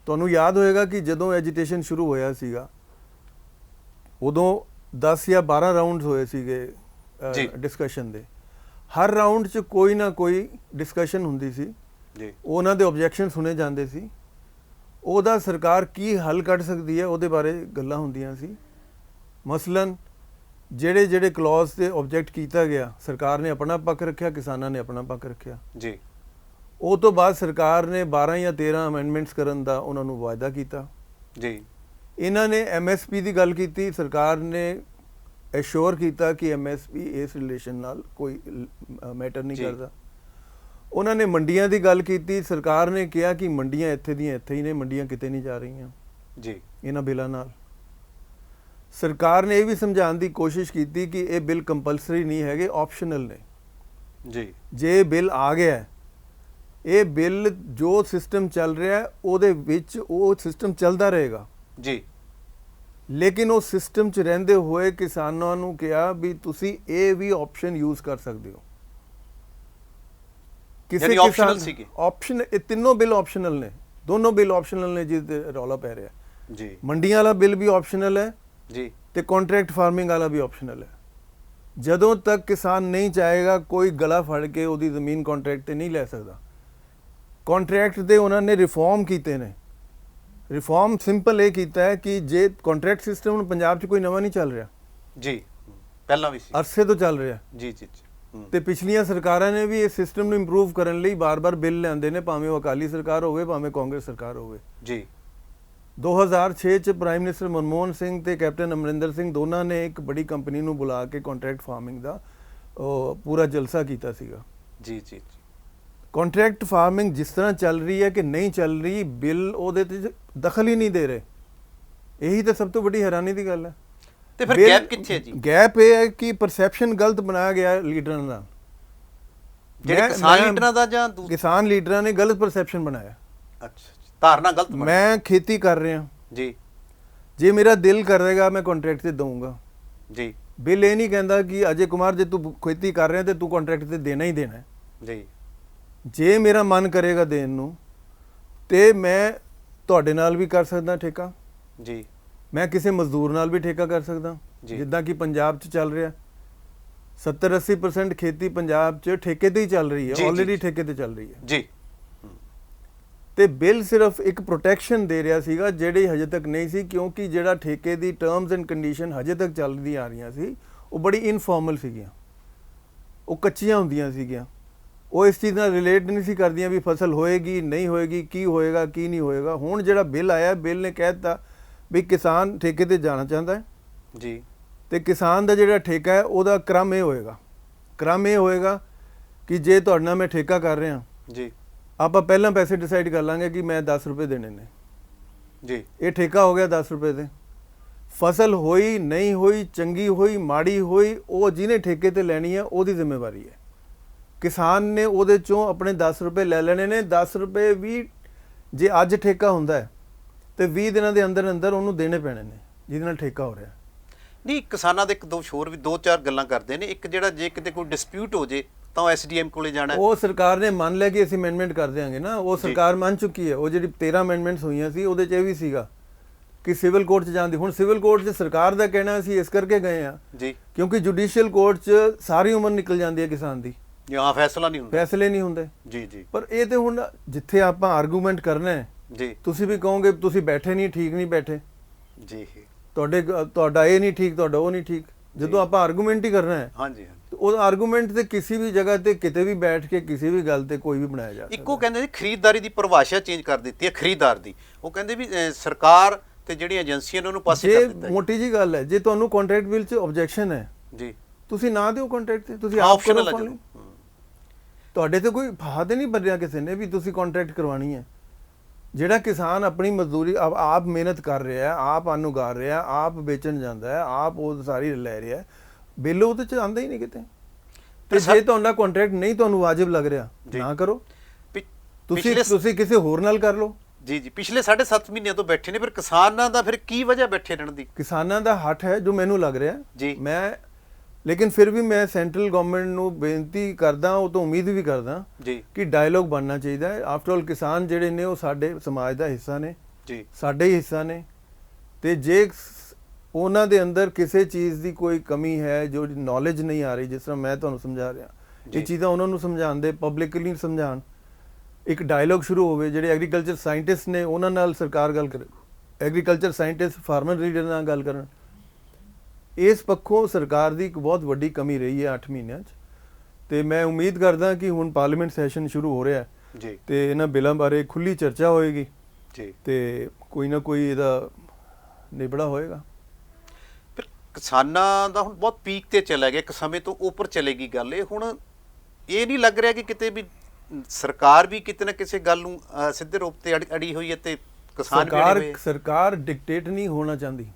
ਤੁਹਾਨੂੰ ਯਾਦ ਹੋਏਗਾ ਕਿ ਜਦੋਂ ਐਜੀਟੇਸ਼ਨ ਸ਼ੁਰੂ ਹੋਇਆ ਸੀਗਾ ਉਦੋਂ 10 ਜਾਂ 12 ਰਾਉਂਡਸ ਹੋਏ ਸੀਗੇ ਡਿਸਕਸ਼ਨ ਦੇ। ਹਰ ਰਾਉਂਡ 'ਚ ਕੋਈ ਨਾ ਕੋਈ ਡਿਸਕਸ਼ਨ ਹੁੰਦੀ ਸੀ ਜੀ, ਉਹਨਾਂ ਦੇ ਆਬਜੈਕਸ਼ਨ ਸੁਣੇ ਜਾਂਦੇ ਸੀ, ਉਹਦਾ ਸਰਕਾਰ ਕੀ ਹੱਲ ਕੱਢ ਸਕਦੀ ਹੈ ਉਹਦੇ ਬਾਰੇ ਗੱਲਾਂ ਹੁੰਦੀਆਂ ਸੀ। ਮਸਲਨ ਜਿਹੜੇ ਕਲੌਜ਼ ਤੇ ਆਬਜੈਕਟ ਕੀਤਾ ਗਿਆ, ਸਰਕਾਰ ਨੇ ਆਪਣਾ ਪੱਖ ਰੱਖਿਆ, ਕਿਸਾਨਾਂ ਨੇ ਆਪਣਾ ਪੱਖ ਰੱਖਿਆ ਜੀ। ਉਹ ਤੋਂ ਬਾਅਦ ਸਰਕਾਰ ਨੇ 12 ਜਾਂ 13 ਅਮੈਂਡਮੈਂਟਸ ਕਰਨ ਦਾ ਉਹਨਾਂ ਨੂੰ ਵਾਅਦਾ ਕੀਤਾ ਜੀ। ਇਹਨਾਂ ਨੇ MSP ਦੀ ਗੱਲ ਕੀਤੀ, ਸਰਕਾਰ ਨੇ ਐਸ਼ੋਰ ਕੀਤਾ ਕਿ ਐਮਐਸਪੀ ਇਸ ਰਿਲੇਸ਼ਨ ਨਾਲ ਕੋਈ ਮੈਟਰ ਨਹੀਂ ਜੀ। ਕਰਦਾ। ਉਹਨਾਂ ਨੇ ਮੰਡੀਆਂ ਦੀ ਗੱਲ ਕੀਤੀ, ਸਰਕਾਰ ਨੇ ਕਿਹਾ ਕਿ ਮੰਡੀਆਂ ਇੱਥੇ ਦੀਆਂ ਇੱਥੇ ਹੀ ਨੇ, ਮੰਡੀਆਂ ਕਿਤੇ ਨਹੀਂ ਜਾ ਰਹੀਆਂ ਜੀ ਇਹਨਾਂ ਬਿੱਲਾਂ ਨਾਲ। ਸਰਕਾਰ ਨੇ ਇਹ ਵੀ ਸਮਝਾਉਣ ਦੀ ਕੋਸ਼ਿਸ਼ ਕੀਤੀ ਕਿ ਇਹ ਬਿੱਲ ਕੰਪਲਸਰੀ ਨਹੀਂ ਹੈਗੇ, ਆਪਸ਼ਨਲ ਨੇ। ਜੀ ਜੇ ਬਿੱਲ ਆ ਗਿਆ ਹੈ, ਇਹ ਬਿੱਲ ਜੋ ਸਿਸਟਮ ਚੱਲ ਰਿਹਾ ਹੈ ਉਹਦੇ ਵਿੱਚ ਉਹ ਸਿਸਟਮ ਚੱਲਦਾ ਰਹੇਗਾ, ਜੀ ਲੇਕਿਨ ਉਹ ਸਿਸਟਮ 'ਚ ਰਹਿੰਦੇ ਹੋਏ ਕਿਸਾਨਾਂ ਨੂੰ ਕਿਹਾ ਵੀ ਤੁਸੀਂ ਇਹ ਵੀ ਆਪਸ਼ਨ ਯੂਜ਼ ਕਰ ਸਕਦੇ ਹੋ। ਯਾਨੀ optional ਸੀਗੇ। ਆਪਸ਼ਨ, ਇਹ ਤਿੰਨੋਂ ਬਿੱਲ ਆਪਸ਼ਨਲ ਨੇ, ਦੋਨੋਂ ਬਿੱਲ ਆਪਸ਼ਨਲ ਨੇ ਜਿਸ ਤੇ ਰੌਲਾ ਪੈ ਰਿਹਾ। ਜੀ ਮੰਡੀਆਂ ਵਾਲਾ ਬਿੱਲ ਵੀ ਆਪਸ਼ਨਲ ਹੈ ਜੀ ਤੇ ਕੰਟਰੈਕਟ ਫਾਰਮਿੰਗ ਵਾਲਾ ਵੀ ਆਪਸ਼ਨਲ ਹੈ। ਜਦੋਂ ਤੱਕ ਕਿਸਾਨ ਨਹੀਂ ਚਾਹੇਗਾ, ਕੋਈ ਗਲਾ ਫੜ ਕੇ ਉਹਦੀ ਜ਼ਮੀਨ ਕੰਟਰੈਕਟ ਤੇ ਨਹੀਂ ਲੈ ਸਕਦਾ। ਕੰਟਰੈਕਟ ਦੇ ਉਹਨਾਂ ਨੇ ਰਿਫਾਰਮ ਕੀਤੇ ਨੇ। ਰਿਫਾਰਮ ਸਿੰਪਲ ਇਹ ਕੀਤਾ ਹੈ ਕਿ ਜੇ ਕੰਟਰੈਕਟ ਸਿਸਟਮ ਹੁਣ ਪੰਜਾਬ 'ਚ ਕੋਈ ਨਵਾਂ ਨਹੀਂ ਚੱਲ ਰਿਹਾ, ਜੀ ਪਹਿਲਾਂ ਵੀ ਸੀ। ਅਰਸੇ ਤੋਂ ਚੱਲ ਰਿਹਾ, ਜੀ ਜੀ ਜੀ ਤੇ ਪਿਛਲੀਆਂ ਸਰਕਾਰਾਂ ਨੇ ਵੀ ਇਸ ਸਿਸਟਮ ਨੂੰ ਇੰਪਰੂਵ ਕਰਨ ਲਈ ਬਾਰ-ਬਾਰ ਬਿੱਲ ਲਿਆਂਦੇ ਨੇ, ਭਾਵੇਂ ਉਹ ਅਕਾਲੀ ਸਰਕਾਰ ਹੋਵੇ ਭਾਵੇਂ ਕਾਂਗਰਸ ਸਰਕਾਰ ਹੋਵੇ। ਜੀ 2006 ਚ ਪ੍ਰਾਈਮ ਮਿਨਿਸਟਰ ਮਨਮੋਹਨ ਸਿੰਘ ਤੇ ਕੈਪਟਨ ਅਮਰਿੰਦਰ ਸਿੰਘ ਦੋਨਾਂ ਨੇ ਇੱਕ ਬੜੀ ਕੰਪਨੀ ਨੂੰ ਬੁਲਾ ਕੇ ਕੰਟਰੈਕਟ ਫਾਰਮਿੰਗ ਦਾ ਪੂਰਾ ਜਲਸਾ ਕੀਤਾ ਸੀਗਾ। ਜੀ ਜੀ ਕੰਟਰੈਕਟ ਫਾਰਮਿੰਗ ਜਿਸ ਤਰ੍ਹਾਂ ਚੱਲ ਰਹੀ ਹੈ ਕਿ ਨਹੀਂ ਚੱਲ ਰਹੀ, ਬਿੱਲ ਉਹਦੇ ਤੇ ਦਖਲ ਹੀ ਨਹੀਂ ਦੇ ਰਹੇ। ਇਹੀ ਤਾਂ ਸਭ ਤੋਂ ਵੱਡੀ ਹੈਰਾਨੀ ਦੀ ਗੱਲ ਹੈ। ਤੇ ਫਿਰ ਗੈਪ ਕਿੱਥੇ ਹੈ ਜੀ? ਗੈਪ ਇਹ ਹੈ ਕਿ ਪਰਸੈਪਸ਼ਨ ਗਲਤ ਬਣਾਇਆ ਗਿਆ ਲੀਡਰਾਂ ਦਾ। ਜਿਹੜੇ ਕਿਸਾਨ ਲੀਡਰਾਂ ਦਾ ਜਾਂ ਕਿਸਾਨ ਲੀਡਰਾਂ ਨੇ ਗਲਤ ਪਰਸੈਪਸ਼ਨ ਬਣਾਇਆ। ਅੱਛਾ, ਧਾਰਨਾ ਗਲਤ ਬਣੀ। ਮੈਂ ਖੇਤੀ ਕਰ ਰਿਹਾ ਜੀ, ਜੇ ਮੇਰਾ ਦਿਲ ਕਰੇਗਾ ਮੈਂ ਕੰਟਰੈਕਟ ਤੇ ਦਊਂਗਾ। ਜੀ ਬਿੱਲ ਇਹ ਨਹੀਂ ਕਹਿੰਦਾ ਕਿ ਅਜੇ ਕੁਮਾਰ ਜੇ ਤੂੰ ਖੇਤੀ ਕਰ ਰਿਹਾ ਤੇ ਤੂੰ ਕੰਟਰੈਕਟ ਤੇ ਦੇਣਾ ਹੀ ਦੇਣਾ ਹੈ। ਜੀ ਜੇ ਮੇਰਾ ਮਨ ਕਰੇਗਾ ਦੇਣ ਨੂੰ ਤੇ ਮੈਂ ਤੁਹਾਡੇ ਨਾਲ ਵੀ ਕਰ ਸਕਦਾ ਠੇਕਾ, ਜੀ ਮੈਂ ਕਿਸੇ ਮਜ਼ਦੂਰ ਨਾਲ ਵੀ ਠੇਕਾ ਕਰ ਸਕਦਾ, ਜਿੱਦਾਂ ਕਿ ਪੰਜਾਬ 'ਚ ਚੱਲ ਰਿਹਾ। 70-80% ਖੇਤੀ ਪੰਜਾਬ 'ਚ ਠੇਕੇ ਤੇ ਹੀ ਚੱਲ ਰਹੀ ਹੈ, ਆਲਰੇਡੀ ਠੇਕੇ ਤੇ ਚੱਲ ਰਹੀ ਹੈ। ਜੀ ਤੇ ਬਿੱਲ ਸਿਰਫ ਇੱਕ ਪ੍ਰੋਟੈਕਸ਼ਨ ਦੇ ਰਿਹਾ ਸੀਗਾ ਜਿਹੜੀ ਹਜੇ ਤੱਕ ਨਹੀਂ ਸੀ, ਕਿਉਂਕਿ ਜਿਹੜਾ ਠੇਕੇ ਦੀ ਟਰਮਸ ਐਂਡ ਕੰਡੀਸ਼ਨ ਹਜੇ ਤੱਕ ਚੱਲਦੀ ਆ ਰਹੀਆਂ ਸੀ ਉਹ ਬੜੀ ਇਨਫਾਰਮਲ ਸੀਗੀਆਂ, ਉਹ ਕੱਚੀਆਂ ਹੁੰਦੀਆਂ ਸੀਗੀਆਂ। ਉਹ ਇਸ ਚੀਜ਼ ਨਾਲ ਰਿਲੇਟ ਨਹੀਂ ਸੀ ਕਰਦੀਆਂ ਵੀ ਫਸਲ ਹੋਏਗੀ ਨਹੀਂ ਹੋਏਗੀ, ਕੀ ਹੋਏਗਾ ਕੀ ਨਹੀਂ ਹੋਏਗਾ। ਹੁਣ ਜਿਹੜਾ ਬਿੱਲ ਆਇਆ, ਬਿੱਲ ਨੇ ਕਹਿ ਦਿੱਤਾ ਵੀ ਕਿਸਾਨ ਠੇਕੇ ਤੇ ਜਾਣਾ ਚਾਹੁੰਦਾ ਹੈ ਜੀ, ਤੇ ਕਿਸਾਨ ਦਾ ਜਿਹੜਾ ਠੇਕਾ ਹੈ ਉਹਦਾ ਕ੍ਰਮ ਇਹ ਹੋਏਗਾ ਕਿ ਜੇ ਤੁਹਾਡੇ ਨਾਲ ਮੈਂ ਠੇਕਾ ਕਰ ਰਿਹਾ ਜੀ, ਆਪਾਂ ਪਹਿਲਾਂ ਪੈਸੇ ਡਿਸਾਈਡ ਕਰ ਲਾਂਗੇ ਕਿ ਮੈਂ 10 ਰੁਪਏ ਦੇਣੇ ਨੇ ਜੀ। ਇਹ ਠੇਕਾ ਹੋ ਗਿਆ 10 ਰੁਪਏ ਦੇ। ਫਸਲ ਹੋਈ ਨਹੀਂ ਹੋਈ, ਚੰਗੀ ਹੋਈ ਮਾੜੀ ਹੋਈ, ਉਹ ਜਿਹਨੇ ਠੇਕੇ ਤੇ ਲੈਣੀ ਹੈ ਉਹਦੀ ਜ਼ਿੰਮੇਵਾਰੀ ਹੈ। ਕਿਸਾਨ ਨੇ ਉਹਦੇ ਚੋਂ ਆਪਣੇ 10 ਰੁਪਏ ਲੈ ਲੈਣੇ ਨੇ। 10 ਰੁਪਏ ਵੀ ਜੇ ਅੱਜ ਠੇਕਾ ਹੁੰਦਾ ਹੈ ਤੇ 20 ਦਿਨਾਂ ਦੇ ਅੰਦਰ ਅੰਦਰ ਉਹਨੂੰ ਦੇਣੇ ਪੈਣੇ ਨੇ ਜਿਹਦੇ ਨਾਲ ਠੇਕਾ ਹੋ ਰਿਹਾ। ਨਹੀਂ, ਕਿਸਾਨਾਂ ਦੇ ਇੱਕ ਦੋ ਹੋਰ ਵੀ 2-4 ਗੱਲਾਂ ਕਰਦੇ ਨੇ। ਇੱਕ ਜਿਹੜਾ ਜੇ ਕਿਤੇ ਕੋਈ ਡਿਸਪਿਊਟ ਹੋ ਜੇ ਤਾਂ ਉਹ ਐਸਡੀਐਮ ਕੋਲੇ ਜਾਣਾ। ਉਹ ਸਰਕਾਰ ਨੇ ਮੰਨ ਲਿਆ ਕਿ ਅਸੀਂ ਅਮੈਂਡਮੈਂਟ ਕਰ ਦਿਆਂਗੇ ਨਾ, ਉਹ ਸਰਕਾਰ ਮੰਨ ਚੁੱਕੀ ਹੈ। ਉਹ ਜਿਹੜੀ 13 ਅਮੈਂਡਮੈਂਟਸ ਹੋਈਆਂ ਸੀ ਉਹਦੇ 'ਚ ਇਹ ਵੀ ਸੀਗਾ ਕਿ ਸਿਵਲ ਕੋਰਟ 'ਚ ਜਾਣ ਦੀ। ਹੁਣ ਸਿਵਲ ਕੋਰਟ 'ਚ ਸਰਕਾਰ ਦਾ ਕਹਿਣਾ ਅਸੀਂ ਇਸ ਕਰਕੇ ਗਏ ਆ ਜੀ ਕਿਉਂਕਿ ਜੁਡੀਸ਼ੀਅਲ ਕੋਰਟ 'ਚ ਸਾਰੀ ਉਮਰ ਨਿਕਲ ਜਾਂਦੀ ਹੈ ਕਿਸਾਨ ਦੀ, ਜਾਂ ਫੈਸਲਾ ਨਹੀਂ ਹੁੰਦਾ, ਫੈਸਲੇ ਨਹੀਂ ਹੁੰਦੇ। ਜੀ ਜੀ। ਪਰ ਇਹ ਤੇ ਹੁਣ ਜਿੱਥੇ ਆਪਾਂ ਆਰਗੂਮੈਂਟ ਕਰਨਾ ਹੈ ਜੀ, ਤੁਸੀਂ ਵੀ ਕਹੋਗੇ ਤੁਸੀਂ ਬੈਠੇ ਨਹੀਂ, ਠੀਕ ਨਹੀਂ ਬੈਠੇ, ਜੀ ਤੁਹਾਡਾ ਇਹ ਨਹੀਂ ਠੀਕ, ਤੁਹਾਡਾ ਉਹ ਨਹੀਂ ਠੀਕ। ਜਦੋਂ ਆਪਾਂ ਆਰਗੂਮੈਂਟ ਹੀ ਕਰਨਾ ਹੈ, ਹਾਂਜੀ, ਉਹ ਆਰਗੂਮੈਂਟ ਤੇ ਕਿਸੇ ਵੀ ਜਗ੍ਹਾ ਤੇ ਕਿਤੇ ਵੀ ਬੈਠ ਕੇ ਕਿਸੇ ਵੀ ਗੱਲ ਤੇ ਕੋਈ ਵੀ ਬਣਾਇਆ ਜਾ ਸਕਦਾ। ਇੱਕੋ ਕਹਿੰਦੇ ਨੇ ਖਰੀਦਦਾਰੀ ਦੀ ਪਰਿਭਾਸ਼ਾ ਚੇਂਜ ਕਰ ਦਿੱਤੀ ਹੈ, ਖਰੀਦਦਾਰ ਦੀ। ਉਹ ਕਹਿੰਦੇ ਵੀ ਸਰਕਾਰ ਤੇ ਜਿਹੜੀਆਂ ਏਜੰਸੀਆਂ ਨੇ ਉਹਨੂੰ ਪਾਸੇ ਕਰ ਦਿੱਤਾ। ਮੋਟੀ ਜੀ ਗੱਲ ਹੈ, ਜੇ ਤੁਹਾਨੂੰ ਕੰਟਰੈਕਟ ਬਿੱਲ 'ਚ ਆਬਜੈਕਸ਼ਨ ਹੈ ਜੀ, ਤੁਸੀਂ ਨਾ ਦਿਓ ਕੰਟਰੈਕਟ ਤੇ, ਤੁਸੀਂ ਆਪ ਕਰੋ। ਆਪਸ਼ਨਲ ਹੈ। ਤੁਹਾਡੇ ਤੇ ਕੋਈ ਫਾਇਦਾ ਨਹੀਂ ਬਣ ਰਿਹਾ ਕਿਸੇ ਨੇ ਵੀ ਤੁਸੀਂ ਕੰਟਰੈਕਟ ਕਰਵਾਣੀ ਹੈ। ਜਿਹੜਾ ਕਿਸਾਨ ਆਪਣੀ ਮਜ਼ਦੂਰੀ ਆਪ ਮਿਹਨਤ ਕਰ ਰਿਹਾ, ਆਪ ਅੰਨ ਉਗਾ ਰਿਹਾ, ਆਪ ਵੇਚਣ ਜਾਂਦਾ ਹੈ, ਆਪ ਉਹ ਸਾਰੀ ਲੈ ਰਿਹਾ, ਬਿੱਲ ਉਹਦੇ 'ਚ ਆਉਂਦਾ ਹੀ ਨਹੀਂ ਕਿਤੇ। ਤੇ ਜੇ ਤੁਹਾਡਾ ਕੰਟਰੈਕਟ ਨਹੀਂ ਤੁਹਾਨੂੰ ਵਾਜਿਬ ਲੱਗ ਰਿਹਾ, ਨਾ ਕਰੋ, ਤੁਸੀਂ ਕਿਸੇ ਹੋਰ ਨਾਲ ਕਰ ਲਓ। ਜੀ ਜੀ। ਪਿਛਲੇ 7.5 ਮਹੀਨਿਆਂ ਤੋਂ ਬੈਠੇ ਨੇ, ਫਿਰ ਕਿਸਾਨਾਂ ਦਾ ਫਿਰ ਕੀ ਵਜ੍ਹਾ ਬੈਠੇ ਰਹਿਣ ਦੀ? ਕਿਸਾਨਾਂ ਦਾ ਹੱਥ ਹੈ ਜੋ ਮੈਨੂੰ ਲੱਗ ਰਿਹਾ ਜੀ। ਲੇਕਿਨ ਫਿਰ ਵੀ ਮੈਂ ਸੈਂਟਰਲ ਗਵਰਨਮੈਂਟ ਨੂੰ ਬੇਨਤੀ ਕਰਦਾ, ਉਹ ਤੋਂ ਉਮੀਦ ਵੀ ਕਰਦਾ ਜੀ ਕਿ ਡਾਇਲੋਗ ਬਣਨਾ ਚਾਹੀਦਾ ਹੈ। ਆਫਟਰ ਆਲ ਕਿਸਾਨ ਜਿਹੜੇ ਨੇ ਉਹ ਸਾਡੇ ਸਮਾਜ ਦਾ ਹਿੱਸਾ ਨੇ ਜੀ, ਸਾਡੇ ਹੀ ਹਿੱਸਾ ਨੇ। ਤੇ ਜੇ ਉਹਨਾਂ ਦੇ ਅੰਦਰ ਕਿਸੇ ਚੀਜ਼ ਦੀ ਕੋਈ ਕਮੀ ਹੈ, ਜੋ ਨੌਲੇਜ ਨਹੀਂ ਆ ਰਹੀ, ਜਿਸ ਤਰ੍ਹਾਂ ਮੈਂ ਤੁਹਾਨੂੰ ਸਮਝਾ ਰਿਹਾ, ਇਹ ਚੀਜ਼ਾਂ ਉਹਨਾਂ ਨੂੰ ਸਮਝਾਉਣ ਦੇ, ਪਬਲਿਕਲੀ ਸਮਝਾਉਣ, ਇੱਕ ਡਾਇਲੋਗ ਸ਼ੁਰੂ ਹੋਵੇ। ਜਿਹੜੇ ਐਗਰੀਕਲਚਰ ਸਾਇੰਟਿਸਟ ਨੇ ਉਹਨਾਂ ਨਾਲ ਸਰਕਾਰ ਗੱਲ ਕਰੇ, ਐਗਰੀਕਲਚਰ ਸਾਇੰਟਿਸਟ ਫਾਰਮਰ ਲੀਡਰ ਨਾਲ ਗੱਲ ਕਰਨ। ਇਸ ਪੱਖੋਂ ਸਰਕਾਰ ਦੀ ਇੱਕ ਬਹੁਤ ਵੱਡੀ ਕਮੀ ਰਹੀ ਹੈ 8 ਮਹੀਨਿਆਂ 'ਚ। ਤੇ ਮੈਂ ਉਮੀਦ ਕਰਦਾ ਕਿ ਹੁਣ ਪਾਰਲੀਮੈਂਟ ਸੈਸ਼ਨ ਸ਼ੁਰੂ ਹੋ ਰਿਹਾ ਜੀ, ਤੇ ਇਹਨਾਂ ਬਿੱਲਾਂ ਬਾਰੇ ਖੁੱਲੀ ਚਰਚਾ ਹੋਏਗੀ ਜੀ, ਤੇ ਕੋਈ ਨਾ ਕੋਈ ਇਹਦਾ ਨਿਬੜਾ ਹੋਏਗਾ। ਫਿਰ ਕਿਸਾਨਾਂ ਦਾ ਹੁਣ ਬਹੁਤ ਪੀਕ ਤੇ ਚਲਾ ਗਿਆ, ਇੱਕ ਸਮੇਂ ਤੋਂ ਉੱਪਰ ਚਲੇਗੀ ਗੱਲ। ਇਹ ਹੁਣ ਇਹ ਨਹੀਂ ਲੱਗ ਰਿਹਾ ਕਿ ਕਿਤੇ ਵੀ ਸਰਕਾਰ ਵੀ ਕਿਤੇ ਨਾ ਕਿਸੇ ਗੱਲ ਨੂੰ ਸਿੱਧੇ ਰੂਪ ਤੇ ਅੜੀ ਹੋਈ ਹੈ ਤੇ ਕਿਸਾਨ ਵੀ ਅੜੇ ਹੋਏ? ਸਰਕਾਰ ਡਿਕਟੇਟ ਨਹੀਂ ਹੋਣਾ ਚਾਹੁੰਦੀ